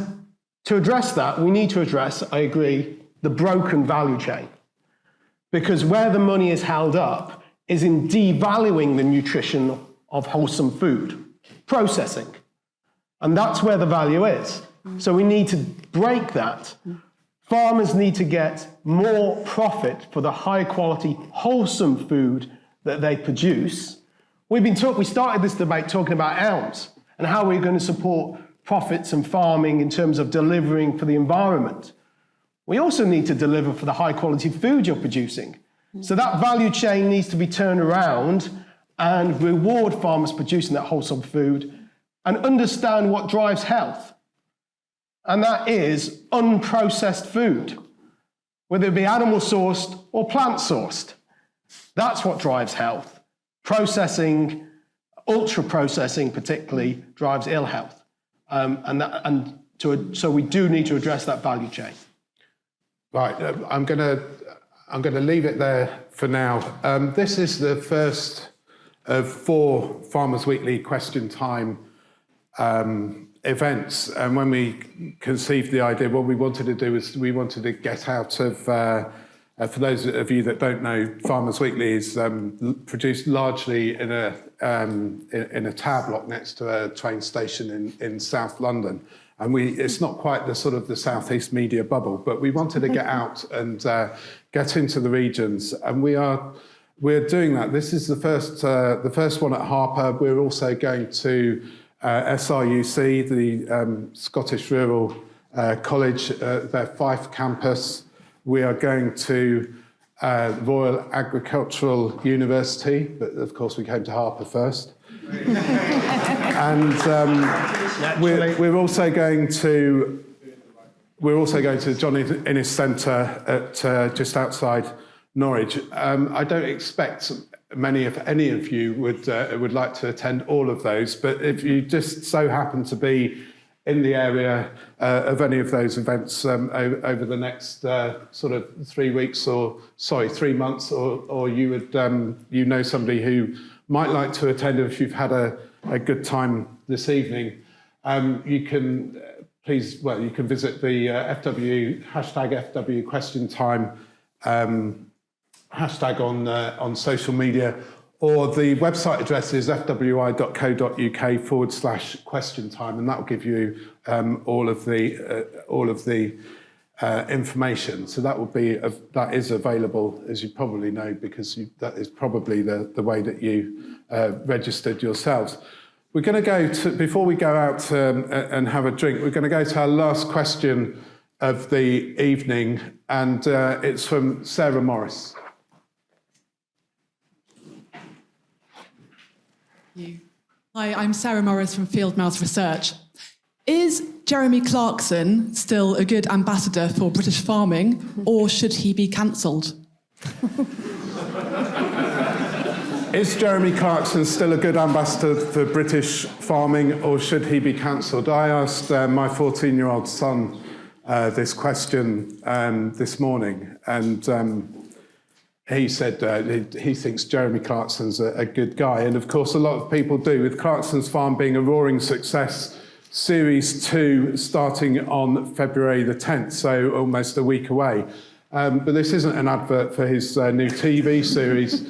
to address that, we need to address, I agree, the broken value chain. Because where the money is held up is in devaluing the nutrition of wholesome food, processing. And that's where the value is. So we need to break that. Farmers need to get more profit for the high quality, wholesome food that they produce. We started this debate talking about elms and how we're going to support profits and farming in terms of delivering for the environment. We also need to deliver for the high quality food you're producing. So that value chain needs to be turned around and reward farmers producing that wholesome food and understand what drives health. And that is unprocessed food, whether it be animal sourced or plant sourced. That's what drives health. Processing, ultra processing particularly, drives ill health. So we do need to address that value chain. Right, I'm going to leave it there for now. This is the first of 4 Farmers Weekly Question Time events. And when we conceived the idea, what we wanted to do is we wanted to get out of, for those of you that don't know, Farmers Weekly is produced largely in a tower block next to a train station in South London. And it's not quite the sort of the Southeast media bubble, but we wanted to get out and get into the regions. And we're doing that. This is the first one at Harper. We're also going to SRUC, the Scottish Rural College, their Fife campus. We are going to Royal Agricultural University, but of course we came to Harper first. And we're also going to the John Innes Centre at just outside Norwich. I don't expect any of you would like to attend all of those, but if you just so happen to be in the area of any of those events over the next sort of 3 months, or you would you know somebody who might like to attend, if you've had a good time this evening, you can you can visit the #FW Question Time hashtag on social media, or the website address is fwi.co.uk/question time, and that will give you all of the information. So that is available, as you probably know, because that is probably the way that you registered yourselves. We're going to go to, before we go out and have a drink, we're going to go to our last question of the evening, and it's from Sarah Morris. Hi, I'm Sarah Morris from Fieldmouse Research. Is Jeremy Clarkson still a good ambassador for British farming, or should he be cancelled? Is Jeremy Clarkson still a good ambassador for British farming, or should he be cancelled? I asked my 14-year-old son this question this morning, and he said he thinks Jeremy Clarkson's a good guy. And of course, a lot of people do, with Clarkson's Farm being a roaring success. Series 2 starting on February the 10th, so almost a week away. But this isn't an advert for his new TV series.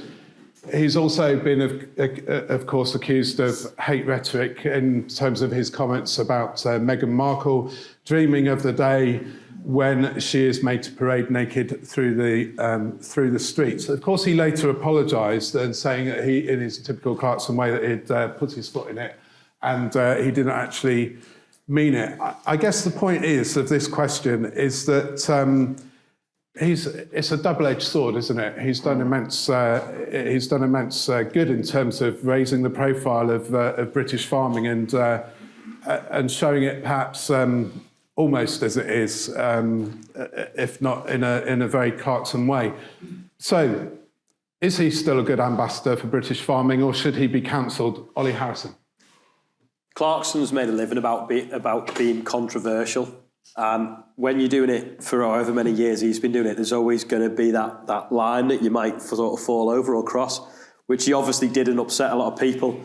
He's also been, of course, accused of hate rhetoric in terms of his comments about Meghan Markle, dreaming of the day when she is made to parade naked through the streets. Of course, he later apologised and saying that he, in his typical Clarkson way, that he'd put his foot in it and he didn't actually mean it. I guess the point is of this question is that it's a double-edged sword, isn't it? He's done immense good in terms of raising the profile of British farming and showing it perhaps almost as it is, if not in a very Clarkson way. So, is he still a good ambassador for British farming, or should he be cancelled? Olly Harrison. Clarkson's made a living about being controversial. And when you're doing it for however many years he's been doing it, there's always going to be that line that you might sort of fall over or cross, which he obviously did and upset a lot of people.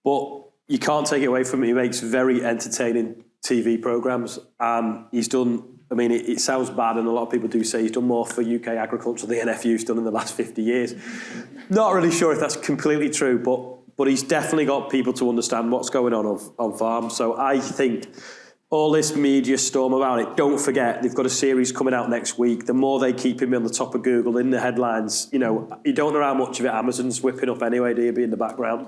But you can't take it away from him. He makes very entertaining TV programmes, and he's done, I mean, it sounds bad, and a lot of people do say he's done more for UK agriculture than the NFU's done in the last 50 years. Not really sure if that's completely true, but he's definitely got people to understand what's going on farms. So I think all this media storm about it, don't forget, they've got a series coming out next week. The more they keep him on the top of Google, in the headlines, you don't know how much of it Amazon's whipping up anyway, do you, be in the background?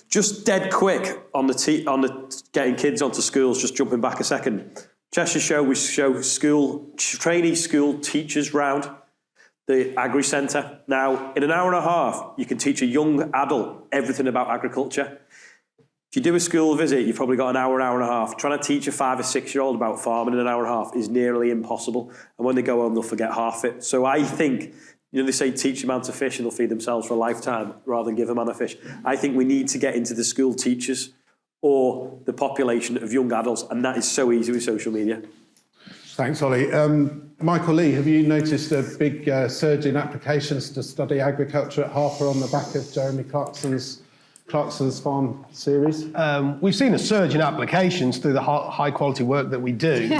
Just dead quick on the getting kids onto schools, just jumping back a second. Cheshire Show, we show trainee school teachers round the Agri Centre. Now, in an hour and a half, you can teach a young adult everything about agriculture. If you do a school visit, you've probably got an hour and a half. Trying to teach a 5 or 6 year old about farming in an hour and a half is nearly impossible. And when they go home, they'll forget half it. So I think, they say teach a man to fish and they'll feed themselves for a lifetime rather than give a man a fish. I think we need to get into the school teachers or the population of young adults, and that is so easy with social media. Thanks, Olly. Michael Lee, have you noticed a big surge in applications to study agriculture at Harper on the back of Jeremy Clarkson's Farm series? We've seen a surge in applications through the high quality work that we do.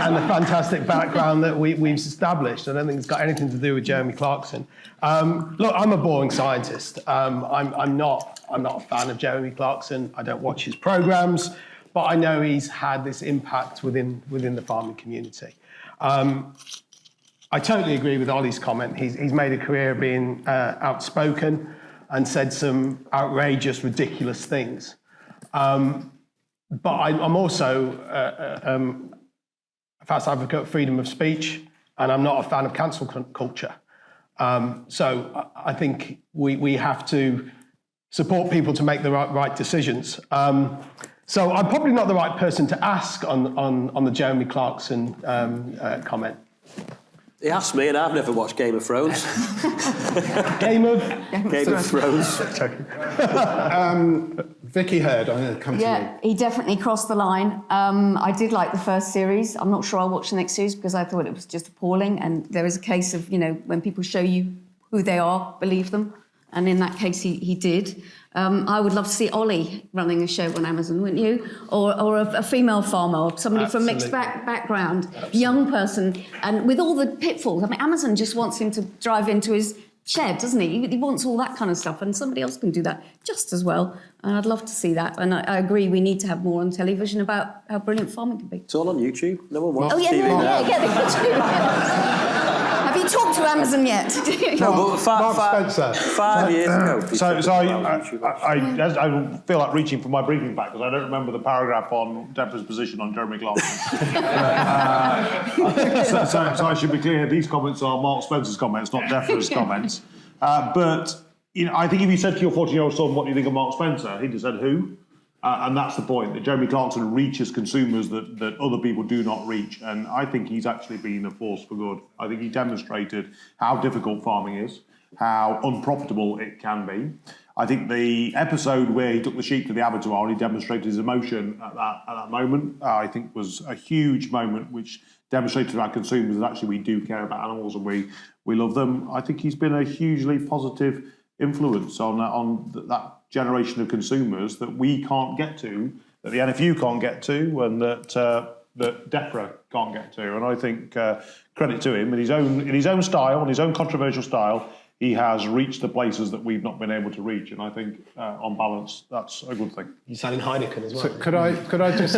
And the fantastic background that we've established. I don't think it's got anything to do with Jeremy Clarkson. Look, I'm a boring scientist. I'm not a fan of Jeremy Clarkson. I don't watch his programmes, but I know he's had this impact within the farming community. I totally agree with Olly's comment. He's made a career of being outspoken and said some outrageous, ridiculous things. But I'm also a fast advocate of freedom of speech, and I'm not a fan of cancel culture. So I think we have to support people to make the right decisions. So I'm probably not the right person to ask on the Jeremy Clarkson comment. He asked me, and I've never watched Game of Thrones. Game of Thrones. Vicki Hird, I'm going to come to you. Yeah, he definitely crossed the line. I did like the first series. I'm not sure I'll watch the next series because I thought it was just appalling. And there is a case of, when people show you who they are, believe them. And in that case, he did. I would love to see Olly running a show on Amazon, wouldn't you? Or a female farmer, or somebody from mixed background, young person, and with all the pitfalls. I mean, Amazon just wants him to drive into his shed, doesn't he? He wants all that kind of stuff, and somebody else can do that just as well. And I'd love to see that. And I agree, we need to have more on television about how brilliant farming can be. It's all on YouTube. No one watches TV now. Get the YouTube. Have you talked to Amazon yet? No, but Mark Spencer. 5 years ago. So I feel like reaching for my briefing back because I don't remember the paragraph on Defra's position on Jeremy Clarkson. So I should be clear, these comments are Mark Spencer's comments, not Defra's comments. But I think if you said to your 14-year-old son, what do you think of Mark Spencer? He'd have said, who? And that's the point, that Jeremy Clarkson reaches consumers that other people do not reach. And I think he's actually been a force for good. I think he demonstrated how difficult farming is, how unprofitable it can be. I think the episode where he took the sheep to the abattoir and he demonstrated his emotion at that moment, I think was a huge moment which demonstrated to our consumers that actually we do care about animals and we love them. I think he's been a hugely positive influence on that generation of consumers that we can't get to, that the NFU can't get to, and that Defra can't get to. And I think credit to him in his own style, in his own controversial style, he has reached the places that we've not been able to reach, and I think, on balance, that's a good thing. You're selling Heineken as well. So could I just?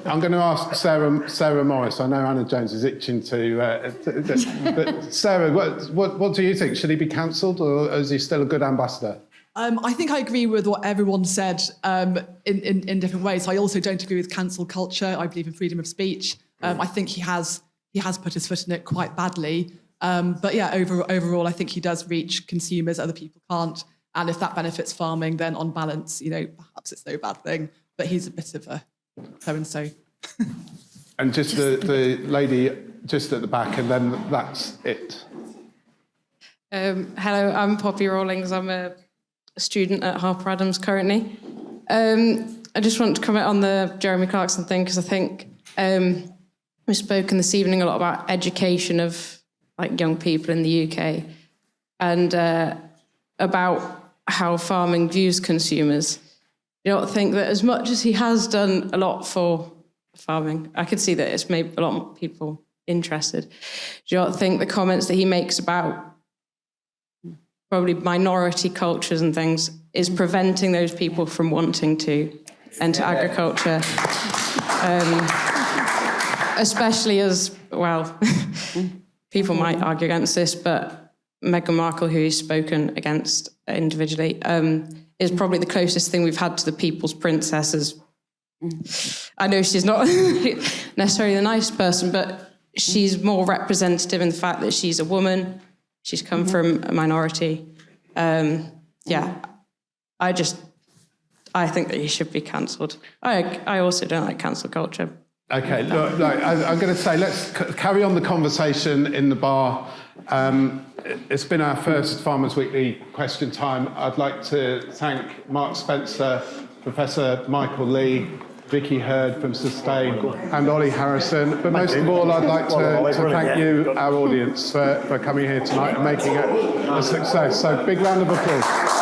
I'm going to ask Sarah Morris. I know Anna Jones is itching to. But Sarah, what do you think? Should he be cancelled, or is he still a good ambassador? I think I agree with what everyone said in different ways. I also don't agree with cancel culture. I believe in freedom of speech. I think he has put his foot in it quite badly. But yeah, overall, I think he does reach consumers other people can't. And if that benefits farming, then on balance, perhaps it's no bad thing. But he's a bit of a so-and-so. And just the lady just at the back, and then that's it. Hello, I'm Poppy Rawlings. I'm a student at Harper Adams currently. I just want to comment on the Jeremy Clarkson thing, because I think we've spoken this evening a lot about education of young people in the UK and about how farming views consumers. You don't think that as much as he has done a lot for farming, I could see that it's made a lot more people interested. Do you not think the comments that he makes about probably minority cultures and things is preventing those people from wanting to enter agriculture? Especially as, well, people might argue against this, but Meghan Markle, who he's spoken against individually, is probably the closest thing we've had to the people's princesses. I know she's not necessarily the nice person, but she's more representative in the fact that she's a woman. She's come from a minority. Yeah, I think that he should be cancelled. I also don't like cancel culture. Okay, look, I'm going to say let's carry on the conversation in the bar. It's been our first Farmers Weekly question time. I'd like to thank Mark Spencer, Professor Michael Lee, Vicki Hird from Sustain, and Olly Harrison. But most of all, I'd like to thank you, our audience, for coming here tonight and making it a success. So big round of applause.